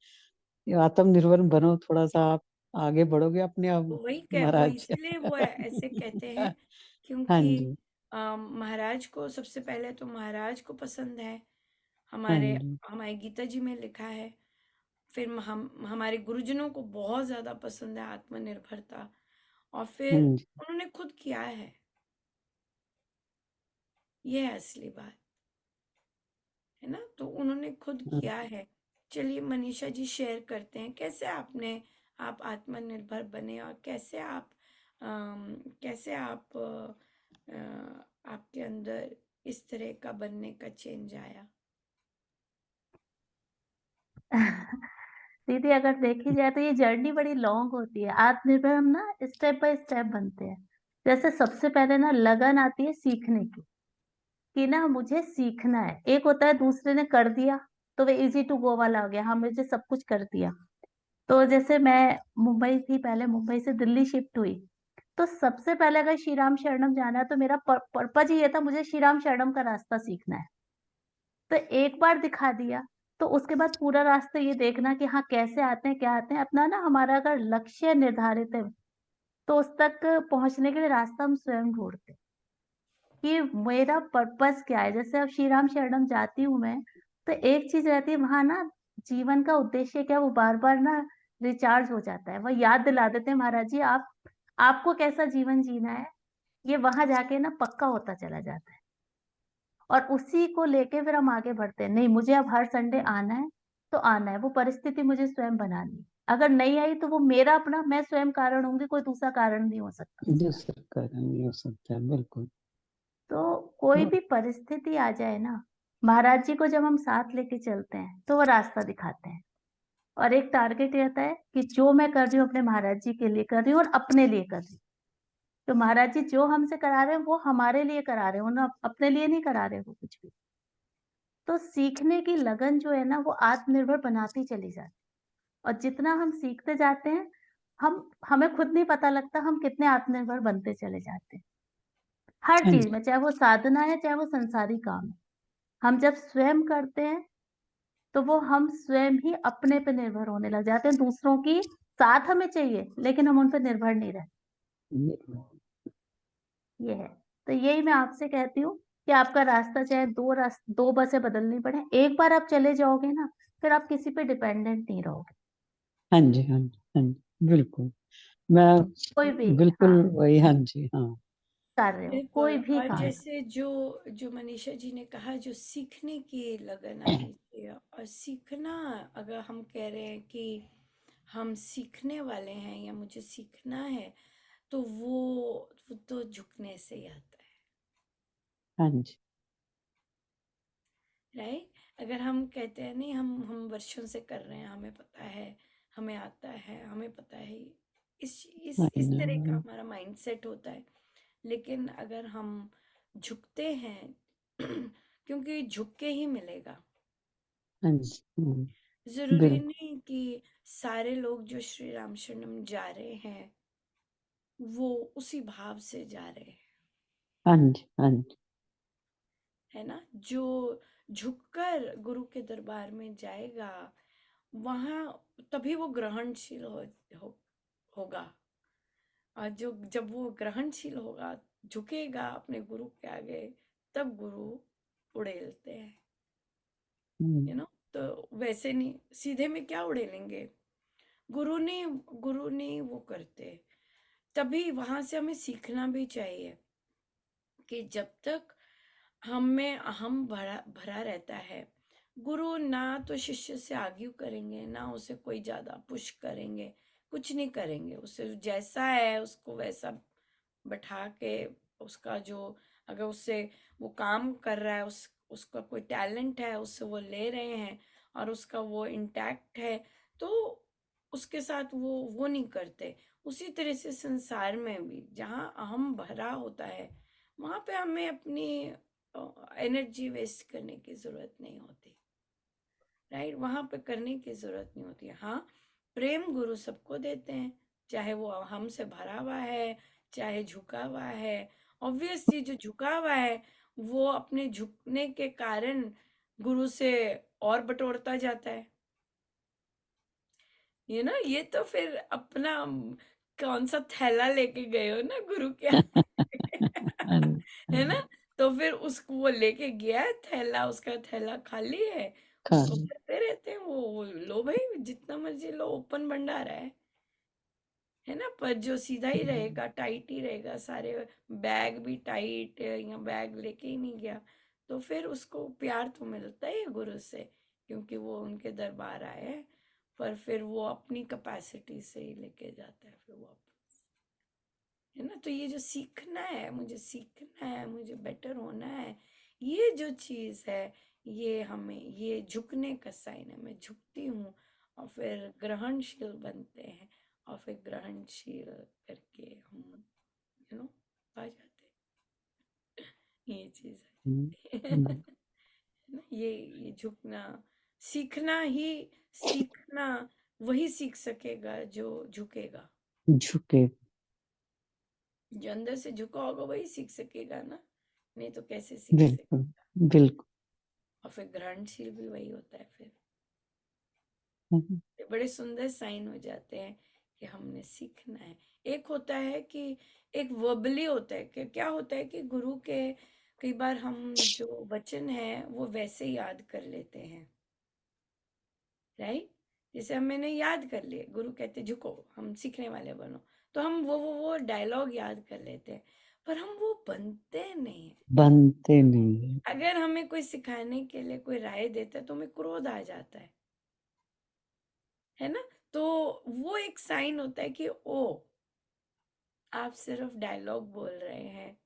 आत्मनिर्भर बनो, थोड़ा-सा आप आगे बढ़ोगे अपने आप, वो महाराज। इसीलिए वो ऐसे कहते हैं, हाँ क्योंकि जी, महाराज को सबसे पहले तो महाराज को पसंद है, हाँ हमारे जी, हमारी गीता जी में लिखा है। फिर हम हमारे गुरुजनों को बहुत ज्यादा पसंद है आत्मनिर्भरता, और हाँ फिर जी, उन्होंने खुद किया है। ये है असली बात, है ना? तो उन्होंने खुद हाँ। किया है। चलिए मनीषा जी शेयर करते हैं कैसे आप आत्मनिर्भर बने, और कैसे आप आपके अंदर इस तरह का बनने का चेंज आया। दीदी, अगर देखी जाए तो ये जर्नी बड़ी लॉन्ग होती है। आत्मनिर्भर हम ना स्टेप बाय स्टेप बनते हैं। जैसे सबसे पहले ना लगन आती है सीखने की, कि ना मुझे सीखना है। एक होता है दूसरे ने कर दिया तो वो इजी टू गो वाला हो गया, हाँ मुझे सब कुछ कर दिया। तो जैसे मैं मुंबई थी पहले, मुंबई से दिल्ली शिफ्ट हुई, तो सबसे पहले अगर श्री राम शरणम जाना है तो मेरा पर्पज ही ये था, मुझे श्री राम शरणम का रास्ता सीखना है। तो एक बार दिखा दिया, तो उसके बाद पूरा रास्ता ये देखना कि हाँ कैसे आते हैं, क्या आते हैं। अपना ना हमारा अगर लक्ष्य निर्धारित है तो उस तक पहुंचने के लिए रास्ता हम स्वयं ढूंढते हैं कि मेरा पर्पस क्या है। जैसे अब श्री राम शरणम जाती हूँ मैं, तो एक चीज रहती है वहां ना, जीवन का उद्देश्य क्या है, वो बार बार ना रिचार्ज हो जाता है। वो याद दिला देते हैं महाराज जी, आपको कैसा जीवन जीना है, ये वहां जाके ना पक्का होता चला जाता है। और उसी को लेके फिर हम आगे बढ़ते हैं। नहीं, मुझे अब हर संडे आना है तो आना है, वो परिस्थिति मुझे स्वयं बनानी है। अगर नहीं आई तो वो मेरा अपना, मैं स्वयं कारण होंगी, कोई दूसरा कारण नहीं हो सकता उसका। दूसरा कारण नहीं हो सकता है, बिल्कुल। तो कोई हाँ, भी परिस्थिति आ जाए ना, महाराज जी को जब हम साथ लेके चलते हैं तो वो रास्ता दिखाते हैं। और एक टारगेट रहता है कि जो मैं कर रही हूँ अपने महाराज जी के लिए कर रही हूँ और अपने लिए कर रही हूँ। तो महाराज जी जो हमसे करा रहे हैं वो हमारे लिए करा रहे हैं, ना अपने लिए नहीं करा रहे वो कुछ भी। तो सीखने की लगन जो है ना, वो आत्मनिर्भर बनाती चली जाती है। और जितना हम सीखते जाते हैं, हमें खुद नहीं पता लगता हम कितने आत्मनिर्भर बनते चले जाते हैं। हर हाँ चीज जी, में, चाहे वो साधना है चाहे वो संसारी काम है, हम जब स्वयं करते हैं तो वो हम स्वयं ही अपने पे निर्भर होने लग जाते हैं। दूसरों की साथ हमें चाहिए लेकिन हम उन पर निर्भर नहीं रहते। ये- ये है। तो यही मैं आपसे कहती हूँ कि आपका रास्ता चाहे दो बसें बदलनी पड़े, एक बार आप चले जाओगे ना, फिर आप किसी पे डिपेंडेंट नहीं रहोगे। हाँ जी, हाँ जी, हाँ जी, बिल्कुल। कोई भी, मैं बिल्कुल हाँ, वही, हाँ जी, हाँ। कार्य हो, बिल्कुल। कोई भी और काम। जैसे जो जो मनीषा जी ने कहा, जो सीखने की लगन आनी चाहिए, और सीखना, अगर हम कह रहे हैं कि हम सीखने वाले हैं या मुझे सीखना है, तो वो तो झुकने से ही आता है, हाँ जी, राइट? अगर हम कहते हैं नहीं, हम वर्षों से कर रहे हैं, हमें पता है, हमें आता है, हमें पता है, वही इस ना, तरह का हमारा माइंड सेट होता है। लेकिन अगर हम झुकते हैं, क्योंकि झुक के ही मिलेगा। हाँ जी, जरूरी बिल्कुल। नहीं कि सारे लोग जो श्री राम शरणम जा रहे हैं वो उसी भाव से जा रहे हैं, हाँ जी, हाँ जी, है ना? जो झुककर गुरु के दरबार में जाएगा, वहां तभी वो ग्रहणशील हो, होगा। और जो जब वो ग्रहणशील होगा, झुकेगा अपने गुरु के आगे, तब गुरु उड़ेलते हैं, हम्म, तो वैसे नहीं सीधे में क्या उड़ेलेंगे। गुरु ने गुरु ने वो करते। तभी वहां से हमें सीखना भी चाहिए कि जब तक हम में अहम भरा भरा रहता है। गुरु ना तो शिष्य से आर्ग्यू करेंगे, ना उसे कोई ज्यादा पुश करेंगे, कुछ नहीं करेंगे। उसे जैसा है उसको वैसा बैठा के, उसका जो, अगर उससे वो काम कर रहा है, उसका कोई टैलेंट है, उससे वो ले रहे हैं और उसका वो इंटैक्ट है, तो उसके साथ वो नहीं करते। उसी तरह से संसार में भी जहाँ अहम भरा होता है, वहां पे हमें अपनी एनर्जी वेस्ट करने की जरूरत नहीं होती। राइट, वहां पे करने की जरूरत नहीं होती है। हाँ, प्रेम गुरु सबको देते हैं, चाहे वो हमसे भरा हुआ है, चाहे झुका हुआ है। ऑब्वियसली जो झुका हुआ है वो अपने झुकने के कारण गुरु से और बटोरता जाता है। ये ना, ये तो फिर अपना कौन सा थैला लेके गए हो ना गुरु के है ना, तो फिर उसको वो लेके गया है थैला, उसका थैला खाली है, उसको भरते रहते हैं। वो लो भाई, जितना मर्जी लो, ओपन भंडार है ना। पर जो सीधा ही रहेगा, टाइट ही रहेगा, सारे बैग भी टाइट, या बैग लेके ही नहीं गया, तो फिर उसको प्यार तो मिलता ही है गुरु से, क्योंकि वो उनके दरबार आए हैं। पर फिर वो अपनी कैपेसिटी से ही लेके जाता है फिर वापस, है ना। तो ये जो सीखना है, मुझे सीखना है, मुझे बेटर होना है, ये जो चीज है, ये हमें, ये झुकने का साइन है। मैं झुकती हूँ और फिर ग्रहणशील बनते हैं, और फिर ग्रहणशील करके हम आ जाते हैं। ये चीज है ना, ये झुकना, सीखना ही, सीखना वही सीख सकेगा जो झुकेगा। झुके। जो अंदर से झुका होगा वही सीख सकेगा ना, नहीं तो कैसे सीख बिल्कुल सकेगा। बिल्कुल। और फिर ग्रहणशील भी वही होता है फिर। हम्म, ये बड़े सुंदर साइन हो जाते हैं कि हमने सीखना है। एक होता है कि एक वर्बली होता है कि क्या होता है कि गुरु के कई बार हम जो वचन है वो वैसे याद कर लेते हैं। राइट, जैसे हम, मैंने याद कर लिए, गुरु कहते झुको, हम सीखने वाले बनो, तो हम वो डायलॉग याद कर लेते हैं, पर हम वो बनते नहीं हैं। बनते नहीं है। अगर हमें कोई सिखाने के लिए कोई राय देता है तो हमें क्रोध आ जाता है ना। तो वो एक साइन होता है कि ओ, आप सिर्फ डायलॉग बोल रहे हैं,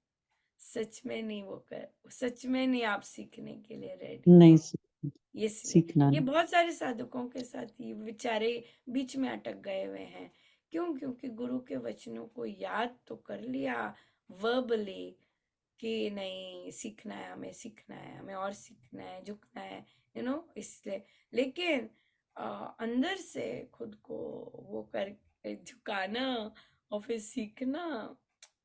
सच में नहीं, वो कर, सच में नहीं आप सीखने के लिए रेडी। नहीं इसलिए सीखना ये नहीं। बहुत सारे साधकों के साथ ये बेचारे बीच में अटक गए हुए हैं। क्यों? क्योंकि गुरु के वचनों को याद तो कर लिया वर्बली कि नहीं, सीखना है, हमें सीखना है, हमें और सीखना है, झुकना है, इसलिए। लेकिन अंदर से खुद को वो कर झुकाना और फिर सीखना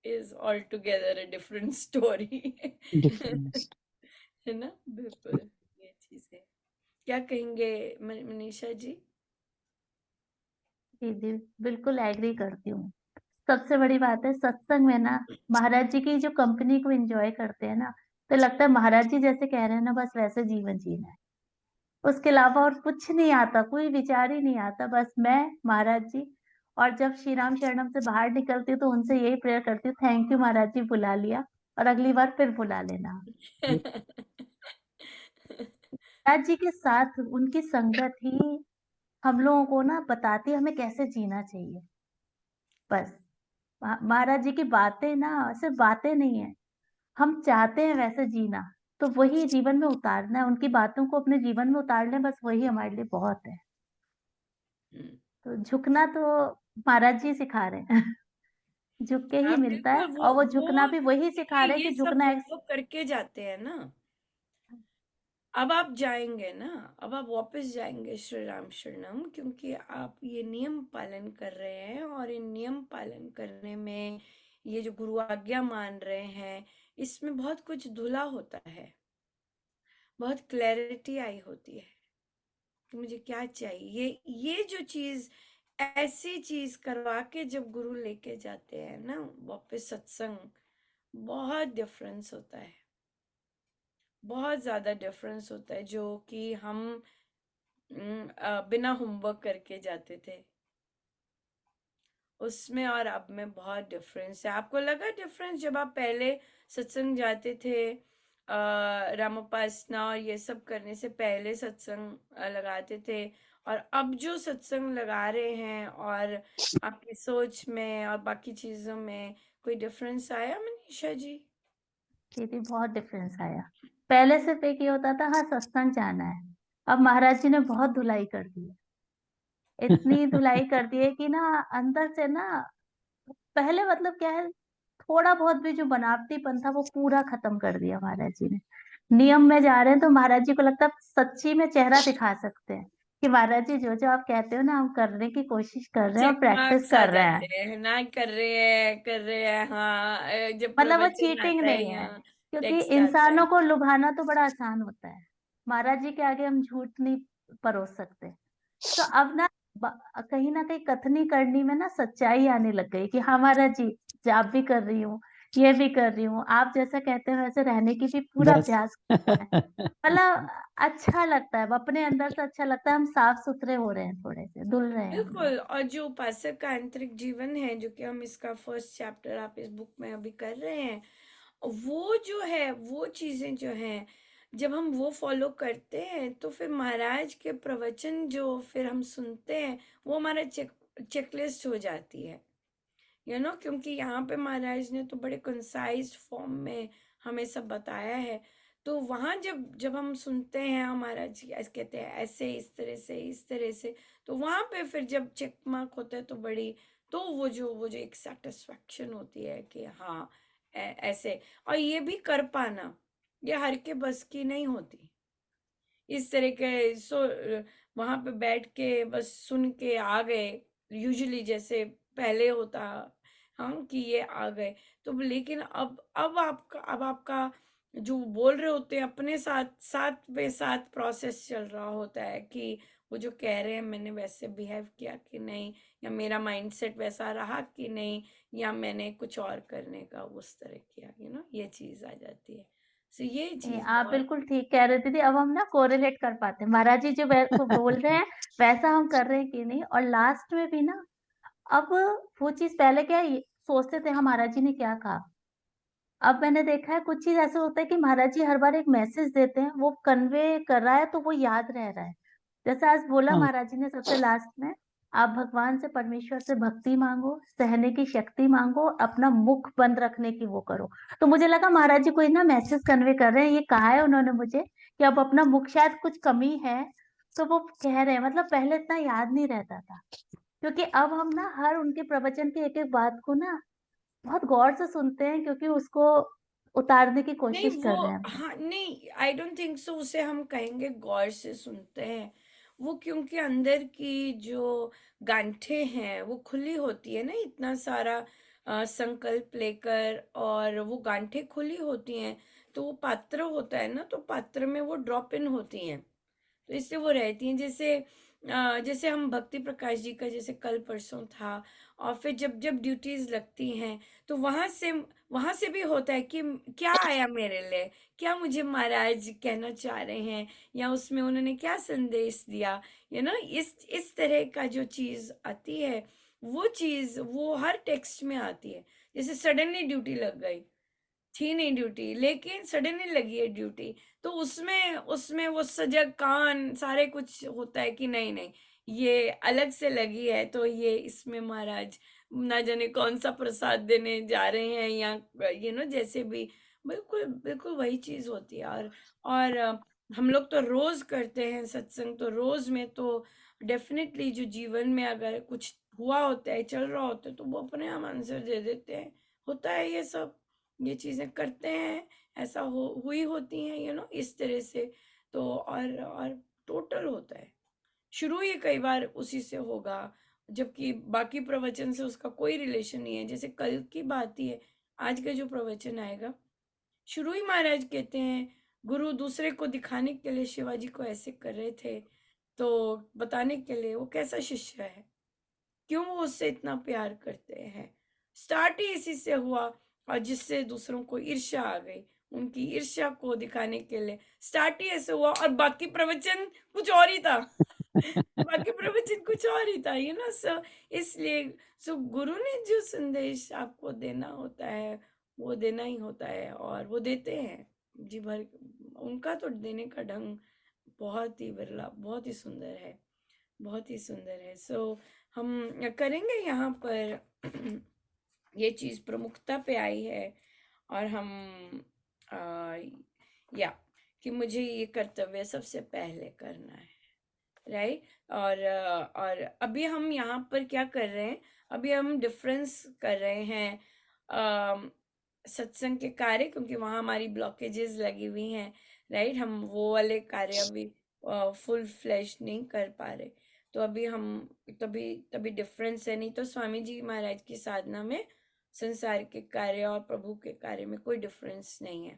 is all together a different story difference. है ना। बिल्कुल, ये चीज है। क्या कहेंगे मनीषा जी? जी जी, बिल्कुल एग्री करती हूँ। सबसे बड़ी बात है सत्संग में ना, महाराज जी की जो कंपनी को एंजॉय करते हैं ना, तो लगता है महाराज जी जैसे कह रहे हैं ना, बस वैसे जीवन जीना है। उसके अलावा और कुछ नहीं आता, कोई विचार ही नहीं आता, बस मैं, महाराज जी। और जब श्री राम शरणम से बाहर निकलती हूँ तो उनसे यही प्रेयर करती हूँ, थैंक यू महाराज जी, बुला लिया, और अगली बार फिर बुला लेना। महाराज जी के साथ उनकी संगत ही हम लोगों को ना बताती है हमें कैसे जीना चाहिए। बस महाराज जी की बातें ना सिर्फ बातें नहीं है, हम चाहते हैं वैसे जीना, तो वही जीवन में उतारना है, उनकी बातों को अपने जीवन में उतार लें, बस वही हमारे लिए बहुत है। तो झुकना तो महाराज जी सिखा रहे हैं झुक के ही आप मिलता है, बिल्कुल और वो वो झुकना भी वही सिखा रहे हैं ये कि सब झुकना वो करके जाते हैं ना। अब आप जाएंगे ना, अब आप वापस जाएंगे श्री राम शरणम, क्योंकि आप ये नियम पालन कर रहे हैं, और इन नियम पालन करने में ये जो गुरु आज्ञा मान रहे हैं, इसमें बहुत कुछ धुला होता है, बहुत क्लैरिटी आई होती है कि मुझे क्या चाहिए। ये जो चीज, ऐसी चीज करवा के जब गुरु लेके जाते हैं ना वापस सत्संग, बहुत डिफरेंस होता है, बहुत ज्यादा डिफरेंस होता है, जो कि हम बिना होमवर्क करके जाते थे उसमें और अब में बहुत डिफरेंस है। आपको लगा डिफरेंस जब आप पहले सत्संग जाते थे रामोपासना और ये सब करने से पहले सत्संग लगाते थे, और अब जो सत्संग लगा रहे हैं, और आपकी सोच में और बाकी चीजों में कोई डिफरेंस आया मनीषा जी? दीदी बहुत डिफरेंस आया। पहले सिर्फ एक ये होता था, हाँ सत्संग जाना है। अब महाराज जी ने बहुत धुलाई कर दी है, इतनी धुलाई कर दी है कि ना अंदर से ना, पहले मतलब क्या है, थोड़ा बहुत भी जो बनावटीपन था वो पूरा खत्म कर दिया महाराज जी ने। नियम में जा रहे हैं तो महाराज जी को लगता है सच्ची में चेहरा दिखा सकते हैं कि महाराज जी जो जो आप कहते हो ना, हम करने की कोशिश कर रहे हैं और चेक प्रैक्टिस मार्क्स आ कर रहे हैं। जाते हैं ना, कर रहे हैं, हाँ। जब मतलब वो प्रवचन चीटिंग आता है नहीं है, यहाँ क्योंकि टेक्स्ट आता है। इंसानों को लुभाना तो बड़ा आसान होता है, महाराज जी के आगे हम झूठ नहीं परोस सकते। तो अब कहीं ना कहीं कथनी करनी में ना सच्चाई आने लग गई कि हाँ महाराज जी, जाप भी कर रही हूँ, ये भी कर रही हूँ, आप जैसा कहते हैं वैसे रहने की भी पूरा बस अभ्यास करना है। मतलब अच्छा लगता है, अपने अंदर से अच्छा लगता है, हम साफ सुथरे हो रहे हैं, थोड़े से धुल रहे हैं हम लोग। बिल्कुल। और जो उपासक का आंतरिक जीवन है, जो कि हम इसका फर्स्ट चैप्टर आप इस बुक में अभी कर रहे हैं, वो जो है, वो चीजें जो हैं, जब हम वो फॉलो करते हैं तो फिर महाराज के प्रवचन जो फिर हम सुनते हैं, वो हमारा चेकलिस्ट हो जाती है, क्योंकि यहाँ पे महाराज ने तो बड़े कंसाइज फॉर्म में हमें सब बताया है। तो वहां जब जब हम सुनते हैं, हमारा जी ऐसे कहते हैं, ऐसे इस तरह से, तो वहां पे फिर जब चेक मार्क होता है तो तो वो जो एक सेटिस्फेक्शन होती है कि हाँ, ऐसे। और ये भी कर पाना, ये हर के बस की नहीं होती। इस तरह के वहां पे बैठ के बस सुन के आ गए, यूजुअली जैसे पहले होता, हाँ, कि ये आ गए। तो लेकिन अब आपका जो बोल रहे होते हैं, अपने साथ साथ में साथ प्रोसेस चल रहा होता है कि वो जो कह रहे हैं, मैंने वैसे बिहेव किया कि नहीं, या मेरा माइंडसेट वैसा रहा कि नहीं, या मैंने कुछ और करने का उस तरह किया, ये चीज आ जाती है। सो ये चीज आप बहुत। बिल्कुल ठीक कह रहे थे दीदी। अब हम ना कोरिलेट कर पाते हैं, महाराज जी जो वो बोल रहे हैं वैसा हम कर रहे हैं कि नहीं। और लास्ट में भी ना, अब वो चीज पहले क्या सोचते थे, हाँ महाराज जी ने क्या कहा। अब मैंने देखा है कुछ चीज ऐसे होता है कि महाराज जी हर बार एक मैसेज देते हैं, वो कन्वे कर रहा है तो वो याद रह रहा है। जैसे आज बोला हाँ महाराज जी ने सबसे लास्ट में, आप भगवान से, परमेश्वर से भक्ति मांगो, सहने की शक्ति मांगो, अपना मुख बंद रखने की वो करो। तो मुझे लगा महाराज जी कोई ना मैसेज कन्वे कर रहे हैं, ये कहा है उन्होंने मुझे कि अब अपना मुख, शायद कुछ कमी है तो वो कह रहे हैं। मतलब पहले इतना याद नहीं रहता था, क्योंकि अब हम ना हर उनके प्रवचन की एक एक बात को ना बहुत गौर से सुनते हैं, क्योंकि उसको उतारने की नहीं, कोशिश वो, कर रहे हैं हम लोग। हाँ, नहीं, आई डोंट थिंक सो उसे हम कहेंगे गौर से सुनते हैं। वो क्योंकि अंदर की जो गांठें हैं वो खुली होती है ना, इतना सारा संकल्प लेकर, और वो गांठें खुली होती हैं, तो वो पात्र होता है ना, तो पात्र में वो ड्रॉप इन होती हैं, तो इससे वो रहती हैं। जैसे हम भक्ति प्रकाश जी का जैसे कल परसों था, और फिर जब जब ड्यूटीज लगती हैं, तो वहां से भी होता है कि क्या आया मेरे लिए, क्या मुझे महाराज कहना चाह रहे हैं, या उसमें उन्होंने क्या संदेश दिया, इस तरह का जो चीज आती है, वो चीज वो हर टेक्स्ट में आती है। जैसे सडनली ड्यूटी लग गई, थी नहीं ड्यूटी, लेकिन सडनली लगी है ड्यूटी, तो उसमें उसमें वो सजग कान सारे कुछ होता है कि नहीं नहीं, ये अलग से लगी है, तो ये इसमें महाराज ना जाने कौन सा प्रसाद देने जा रहे हैं, या जैसे भी, बिल्कुल बिल्कुल वही चीज होती है। और हम लोग तो रोज करते हैं सत्संग, तो रोज में तो डेफिनेटली जो जीवन में अगर कुछ हुआ होता है, चल रहा होता है, तो वो अपने हम आंसर दे देते हैं। होता है ये सब, ये चीजें करते हैं, ऐसा हुई होती हैं, इस तरह से। तो और टोटल होता है, शुरू ही कई बार उसी से होगा, जबकि बाकी प्रवचन से उसका कोई रिलेशन नहीं है। जैसे कल की बात ही है, आज का जो प्रवचन आएगा, शुरू ही महाराज कहते हैं, गुरु दूसरे को दिखाने के लिए शिवाजी को ऐसे कर रहे थे, तो बताने के लिए वो कैसा शिष्य है, क्यों वो उससे इतना प्यार करते हैं। स्टार्ट ही इसी से हुआ, और जिससे दूसरों को ईर्ष्या आ गई, उनकी ईर्ष्या को दिखाने के लिए स्टार्ट ही ऐसे हुआ, और बाकी प्रवचन कुछ और ही था। बाकी प्रवचन कुछ और ही था, सो इसलिए गुरु ने जो संदेश आपको देना होता है, वो देना ही होता है, और वो देते हैं। जी भर उनका तो देने का ढंग बहुत ही बिरला, बहुत ही सुंदर है, बहुत ही सुंदर है। सो हम करेंगे यहाँ पर ये चीज़ प्रमुखता पे आई है और हम आ, या कि मुझे ये कर्तव्य सबसे पहले करना है, राइट। और अभी हम यहाँ पर क्या कर रहे हैं, अभी हम डिफरेंस कर रहे हैं अम, सत्संग के कार्य, क्योंकि वहाँ हमारी ब्लॉकेजेस लगी हुई हैं, राइट। हम वो वाले कार्य अभी फुल फ्लैश नहीं कर पा रहे, तो अभी हम तभी तभी डिफरेंस है। नहीं तो स्वामी जी महाराज की साधना में संसार के कार्य और प्रभु के कार्य में कोई डिफरेंस नहीं है।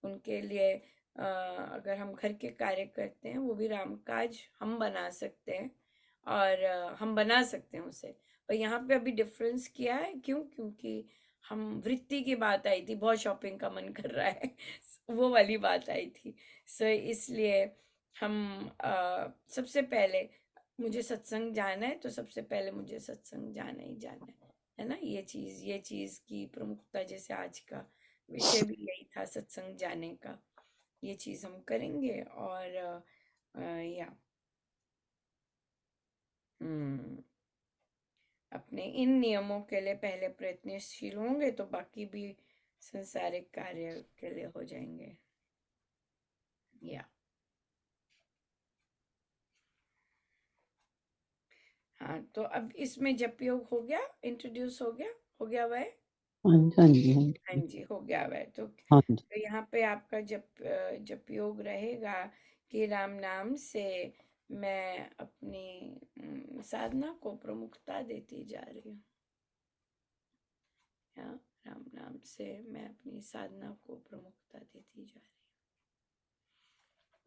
उनके लिए अगर हम घर के कार्य करते हैं, वो भी राम काज हम बना सकते हैं और हम बना सकते हैं उसे। पर यहाँ पे अभी डिफरेंस किया है, क्यों? क्योंकि हम वृत्ति की बात आई थी, बहुत शॉपिंग का मन कर रहा है वो वाली बात आई थी। सो इसलिए हम सबसे पहले मुझे सत्संग जाना है, तो सबसे पहले मुझे सत्संग जाना ही जाना है ना। ये चीज की प्रमुखता, जैसे आज का विषय भी यही था सत्संग जाने का, ये चीज हम करेंगे। और या हम्म, अपने इन नियमों के लिए पहले प्रयत्नशील होंगे तो बाकी भी संसारिक कार्य के लिए हो जाएंगे। या हाँ, तो अब इसमें जप योग हो गया, इंट्रोड्यूस हो गया वह। हाँ जी, हाँ जी, हाँ हाँ जी, जी, हो गया वह। तो हाँ जी। यहाँ पे आपका जप योग रहेगा कि राम नाम से मैं अपनी साधना को प्रमुखता देती जा रही हूँ। हाँ, राम नाम से मैं अपनी साधना को प्रमुखता देती जा रही हूँ।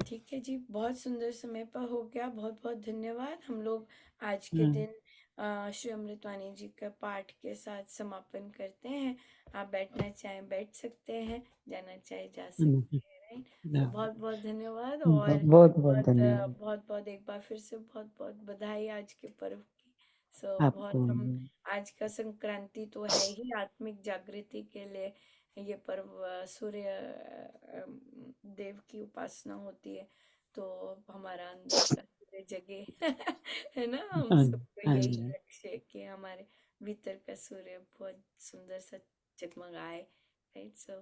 ठीक है जी, बहुत सुंदर समय पर हो गया। बहुत बहुत धन्यवाद। हम लोग आज के हाँ, दिन श्री अमृतवाणी जी का पाठ के साथ समापन करते हैं। आप बैठना चाहें बैठ सकते हैं, जाना चाहे जा सकते हैं, राइट। तो बहुत बहुत धन्यवाद। और बहुत बहुत धन्यवाद बहुत बहुत एक बार फिर से बहुत बहुत बधाई आज के पर्व की। बहुत आपको। हम आज का संक्रांति तो है ही आत्मिक जागृति के लिए। ये पर्व सूर्य देव की उपासना होती है, तो हमारा अंदर का सूर्य जगे है ना। हम हाँ जी, सबको हाँ यही जी, लक्ष्य है कि हमारे भीतर का सूर्य बहुत सुंदर सा जगमगाए, right. So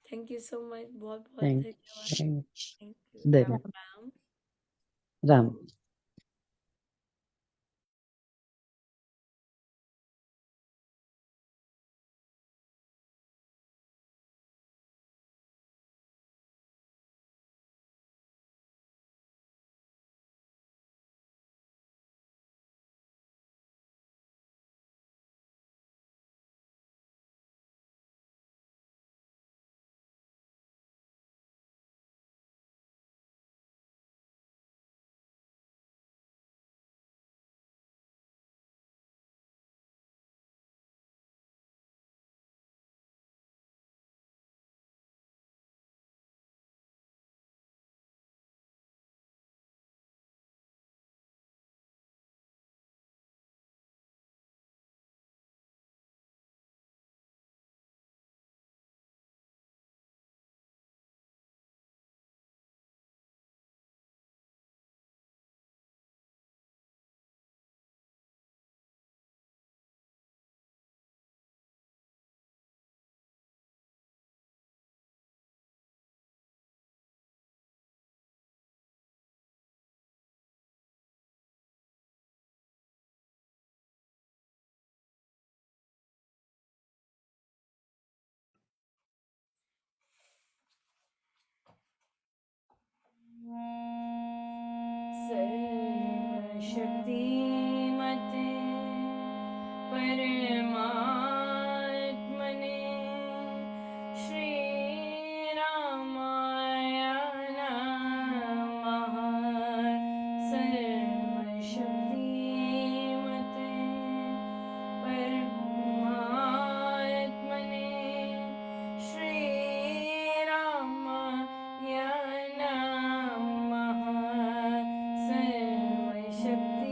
thank you so much, बहुत बहुत थैंक धन्यवाद। यू, थैंक यू, राम धन्यवाद। राम। राम। सर्वशक्तिमते परमात्मने श्रीरामाय नमः। सर्वशक्तिमते परमात्मने श्रीरामाय नमः। सर्वशक्तिमते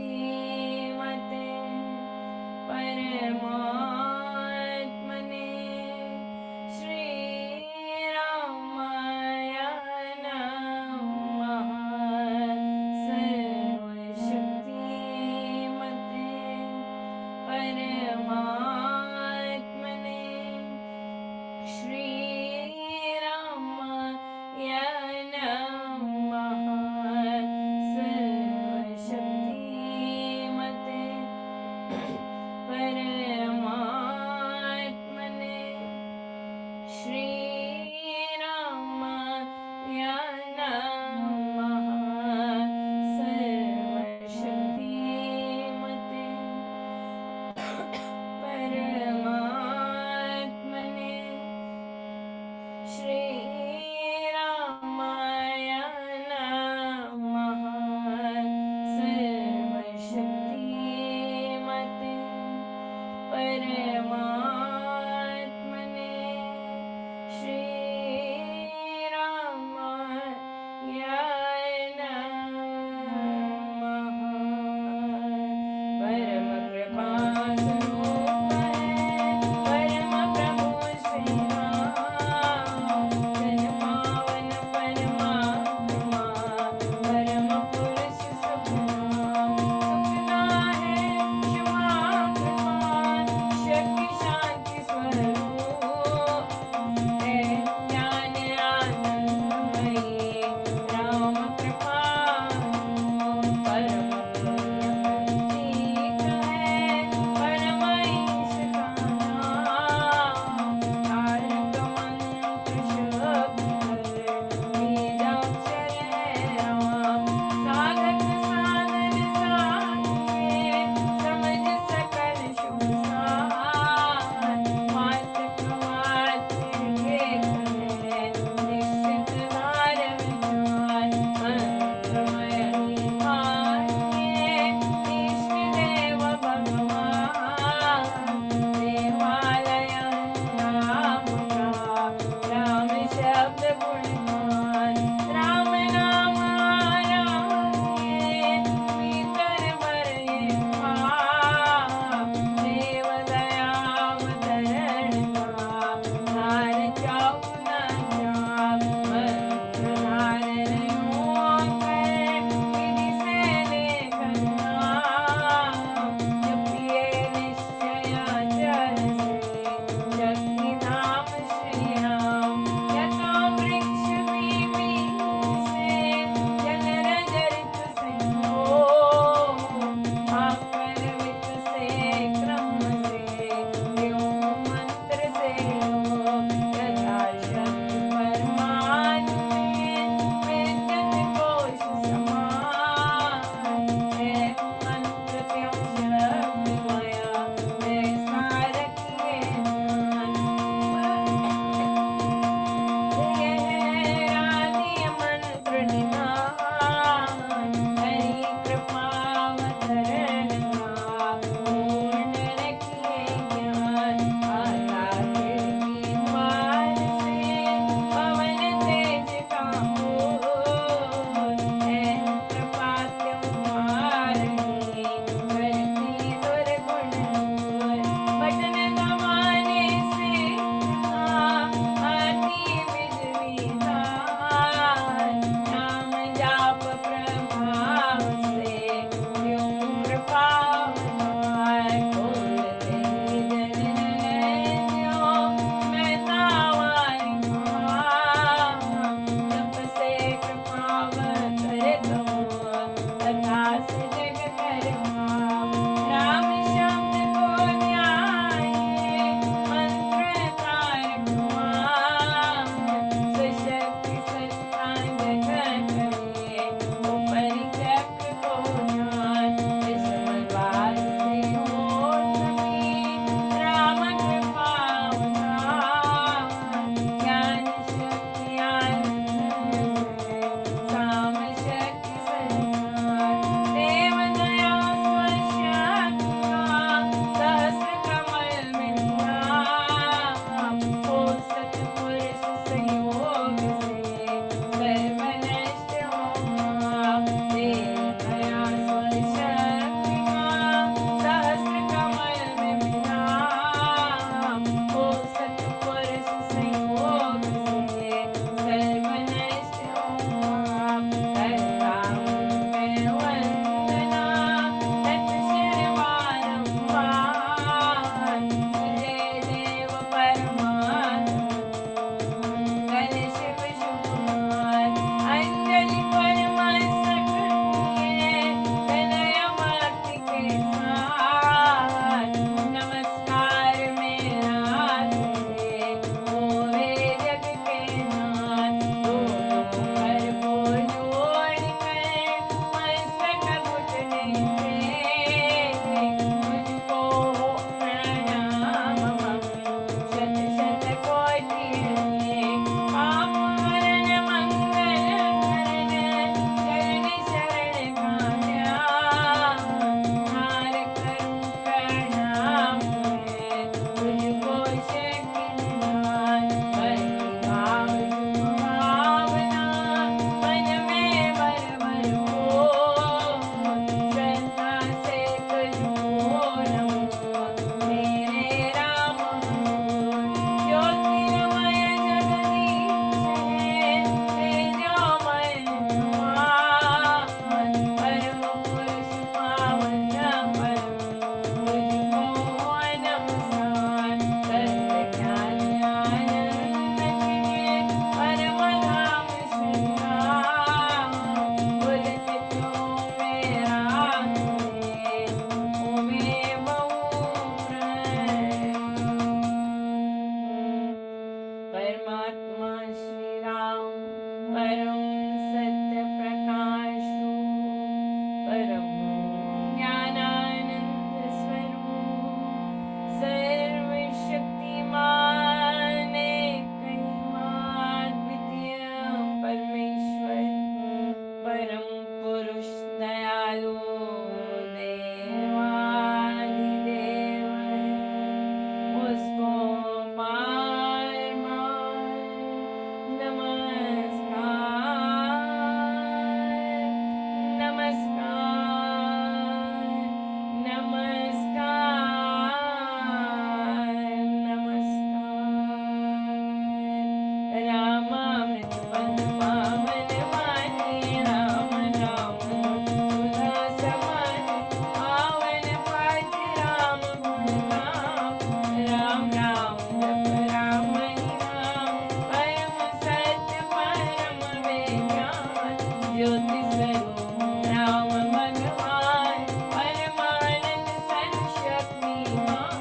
ज्योति स्वरूप राम भगवान, परमानंद सर्वशक्तिमान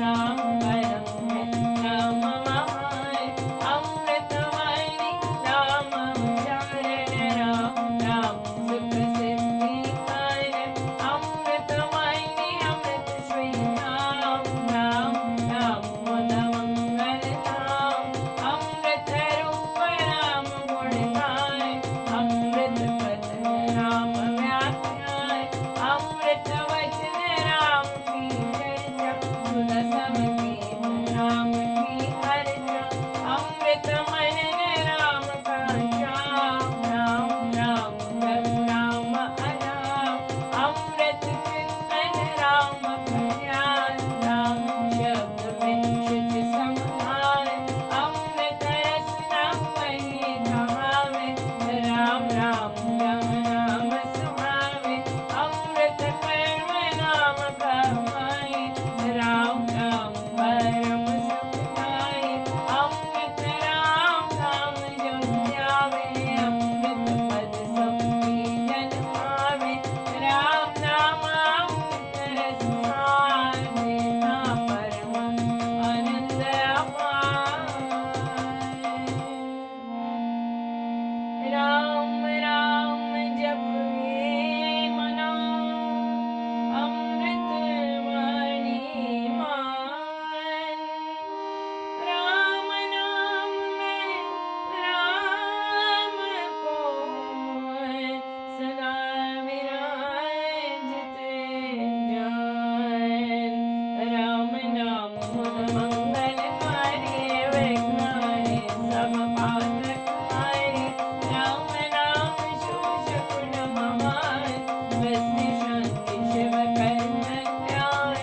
राम परम है राम महान, अमृतवाणी राम उच्चारण राम राम सुख सिद्धि कारण, अमृतवाणी अमृत श्री राम राम राम मुद मंगल धाम, अमृत रूप राम गुण गाय, अमृत कथन राम व्याख्यान, अमृत वचन राम की चर्चा, सुन सब कीर्तन राम की अर्चा, अमृत मनन राम का श्याम राम राम रघुराम अनाम, अमृत चिंतन राम कल्याण राम शब्द में शुच समान, अमृत रसना वही कहावे राम राम राम राम सुहावे, अमृत कर्म नाम कमाए राम राम परम सुखदाई, अमृत राम नाम जो ध्यावे, अमृत पद सबकी जन पावे राम नाम अमृत रस साधे ना परम आनंद अपार। राम राम जपे मना, अमृत वाणी मान, राम नाम में राम को सदा विराजते जान, राम नाम मुद मंगल हारे, विघ्नारे सब पाप हारे, राम नाम शुभ गुण महान, बसि शांति शिव कल्याण,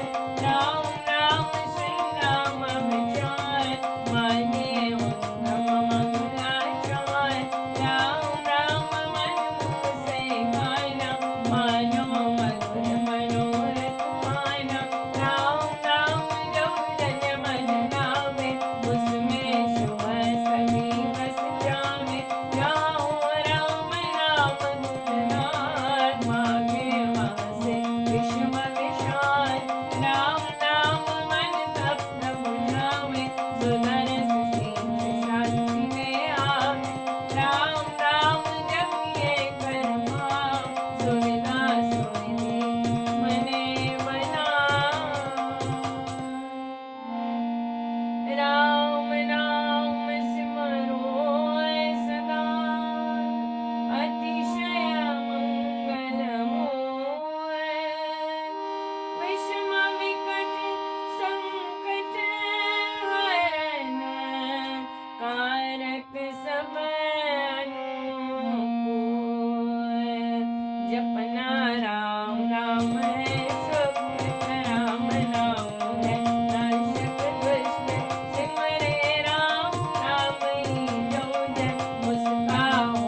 राम राम श्री राम विचार, मानिए उत्तम मंगलाचार, राम राम मन मुख से गाना, मानो मधुर मनोरथ माना, राम राम जो जन मन लावे, उसमें शुभ सभी बस जावे, जाओ राम नाम गुणगान, मागे वासे विश्व विशाल, राम नाम मन तप्त बुझावे, सुदर्श शीघ्र शांति में आवे, राम राम जपिए कर भाव, सुविधा सुनिधि मने बनाए, राम नाम सिमरो सदा, अतिशय मंगलमोय, विषम विकट संकट हरन, कारक सब अनुकूल, जपना राम राम है सुख, राम नाम है नाशक दुष्ट, सिमरे राम राम ही जो जन, मुस्काओ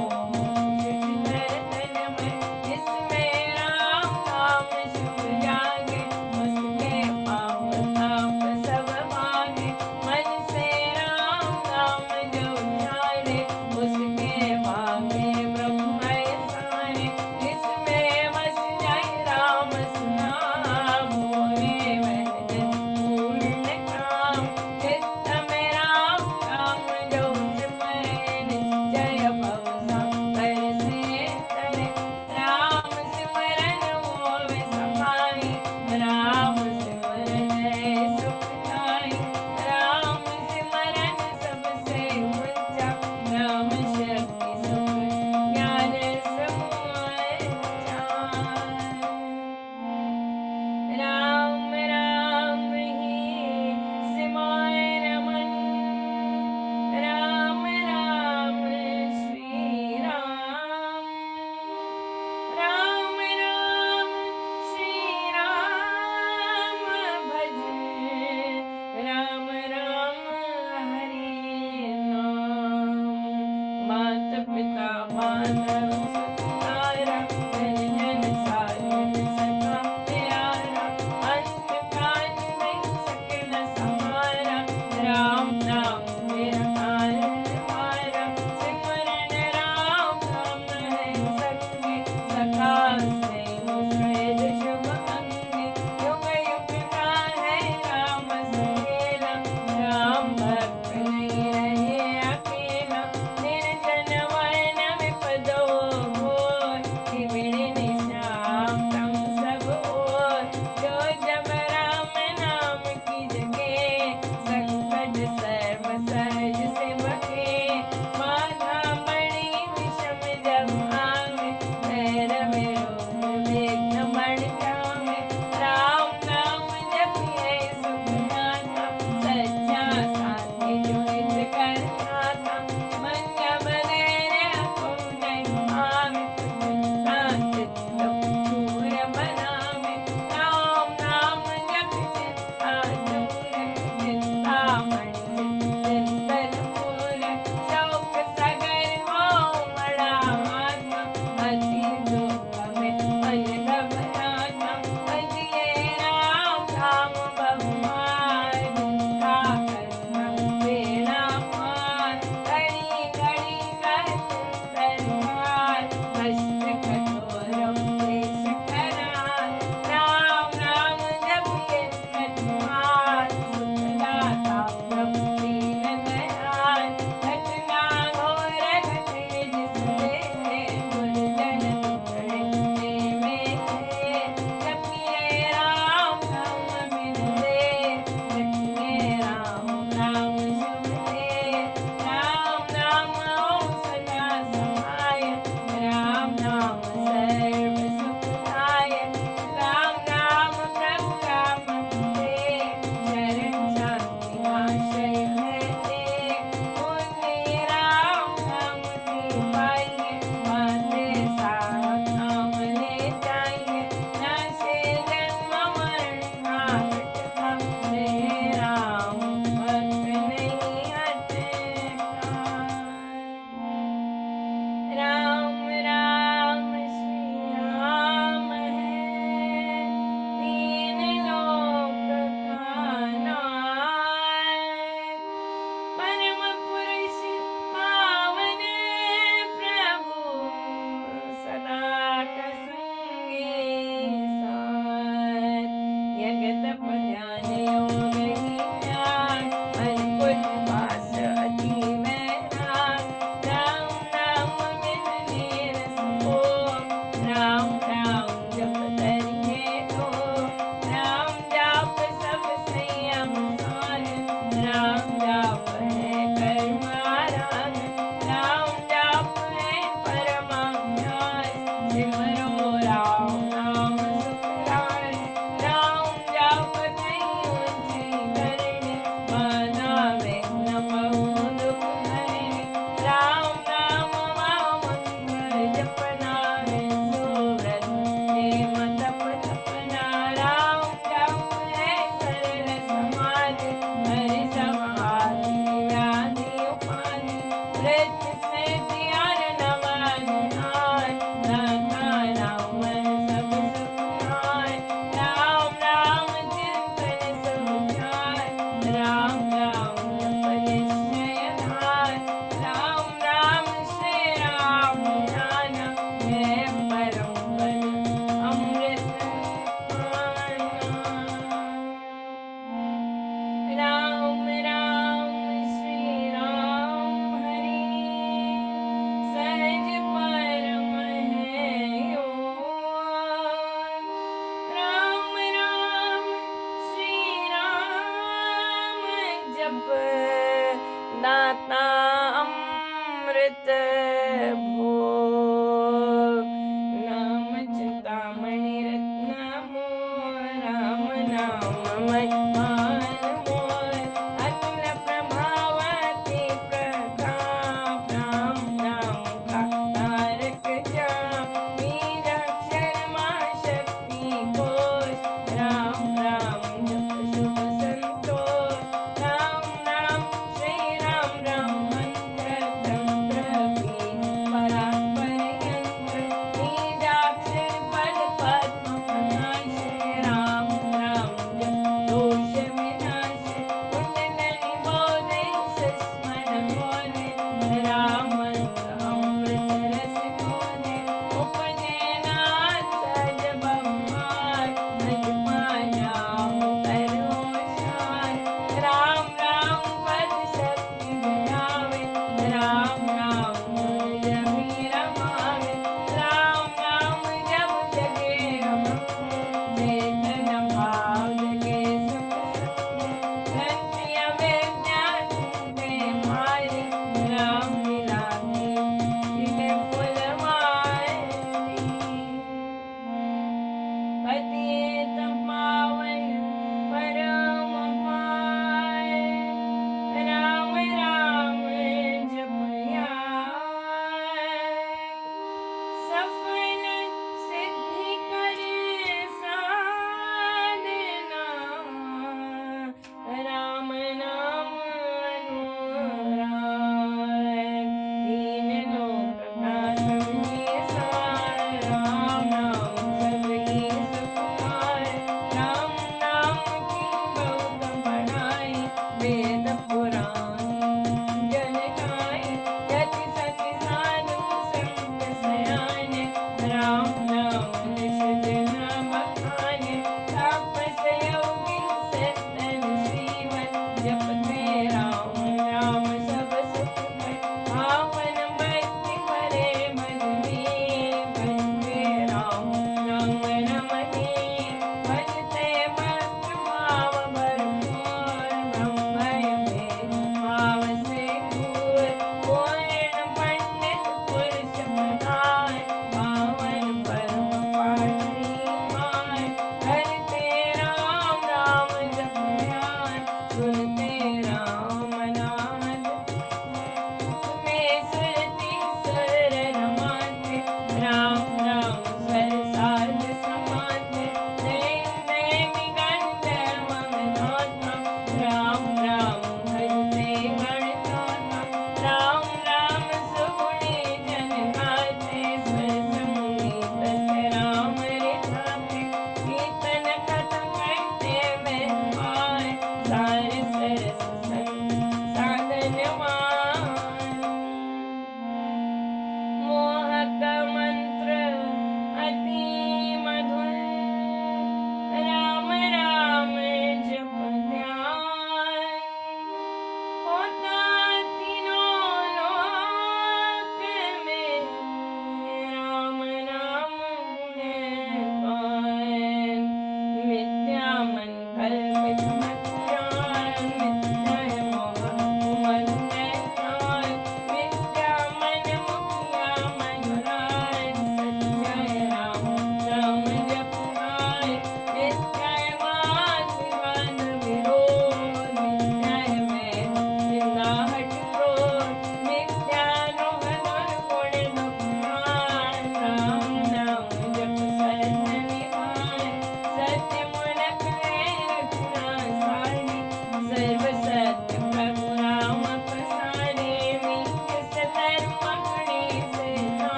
शुच धर तन मन, जिसमें राम नाम शुभ जागे, उसके पाप ताप सब भागे, मन से राम नाम जो उचारे, उसके भागे ब्रह्म सारे, जिसमें बस जाए राम सुनाम, होए वह जन पूर्ण काम, चित्त में राम नाम जो सिमरे, निश्चय भव सागर से तरे, राम सिमरन होवे सहाई, राम सिमरन है सुखदाई, राम सिमरन सबसे ऊंचा, राम शक्ति सुख ज्ञान समुच्चा, राम राम ही सिमाय रमन, राम राम श्री राम, राम राम श्री राम भज, राम राम हरि नाम, मात पिता माधव सुतारा, जन जन साजन सखा प्यारा, अंत काल में सकल समारा, राम नाम मेरा कारण हारा, सिमरन राम नाम है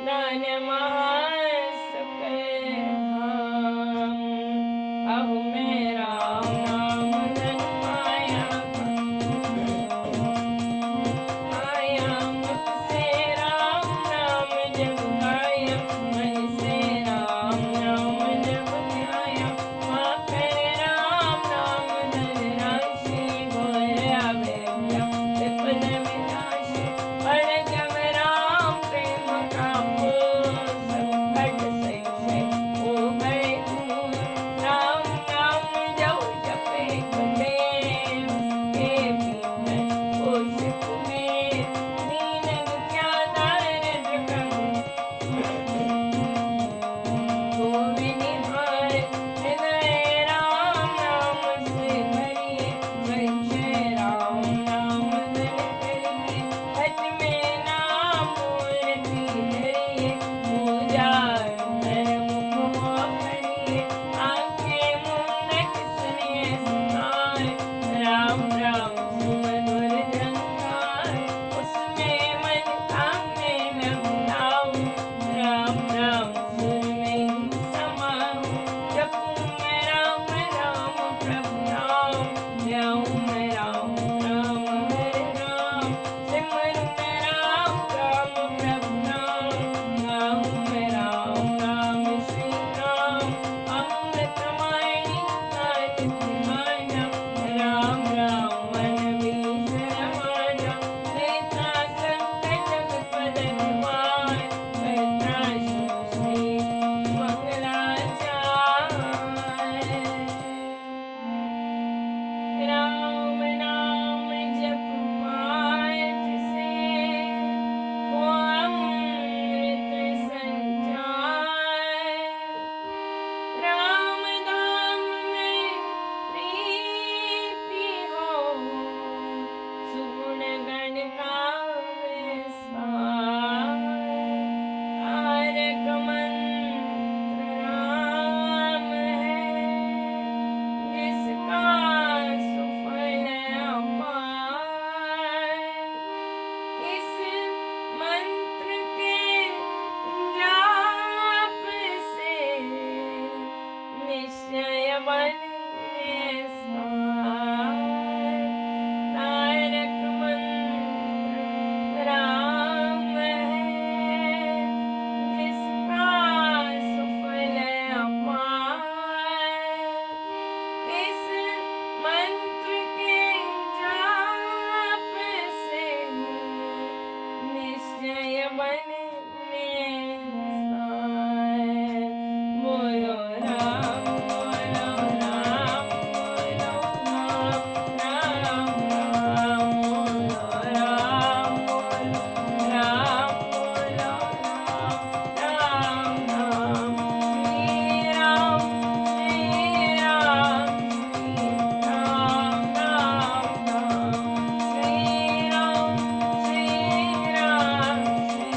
दान महासुख धाम। अहो मैं राम नाम धन पाया, आया मुझसे राम नाम जब गाया, मन से राम नाम जब ध्याया, माँ करे राम नाम धन राशि, घोर आवे विपन विनाशी। पढ़ जब राम प्रेम का फूल, सब घट सही से हो गए दूर। राम नाम जब जपे कटे, उसके भीतर होश कुबेर। दीन दुखिया दारिद्र कम, गोविंद निहार हृदय राम नाम से भरिए। परिचय राम नाम धन करिए, हठ में नाम मूर्ति धरिए। पूजा कर मुख मोह करिए, आंखें मुंडक सुनिए सुनाए। राम राम सुमधुर झंकार, उसमें मन कामे न भुलाऊं। राम राम सुर में ही समाऊं, जपूं मैं राम राम प्रभु नाम। ध्याऊं मैं राम राम हरे राम, सिमरूं मैं राम राम प्रभु नाम। गाऊं मैं राम राम श्री राम, अमृतमयी नित्य माना। राम राम मन विसर माना, त्रेता संकट विपद निवार। भद्राशु श्री मंगलाचार। राम नाम जप मायत से, हो अमृत संचार। राम धाम में प्रीति हो, सुगुण गण गावे सार। तारक मंत्र राम है, जिसका सुफल अपार। इस मंत्र के जाप से, निश्चय बने सार। तारक मंत्र राम है, जिसका सुफल अपार। इस मंत्र के जाप से, निश्चय बने सार। बोलो राम, बोलो राम, बोलो राम, राम राम बोलो राम, बोलो राम, बोलो राम, राम राम। श्री राम, श्री राम, श्री राम, राम राम। श्री राम, श्री राम, श्री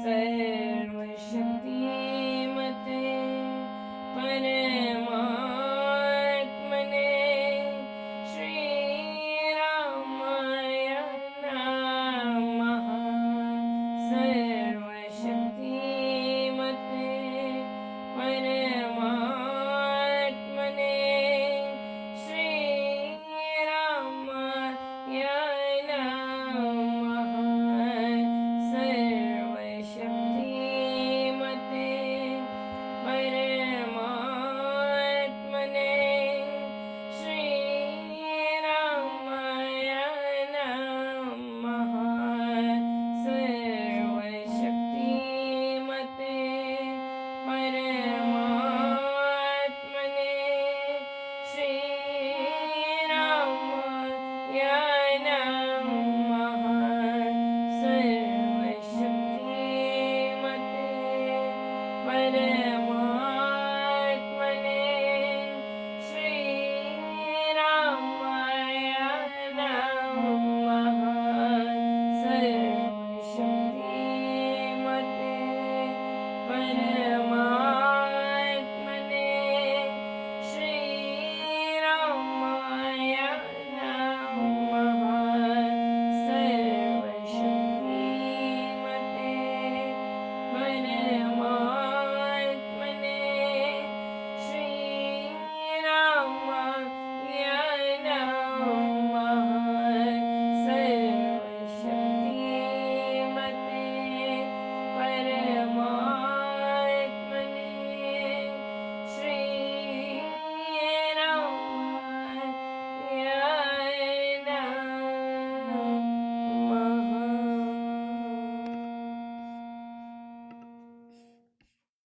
सर्वशक्तिमान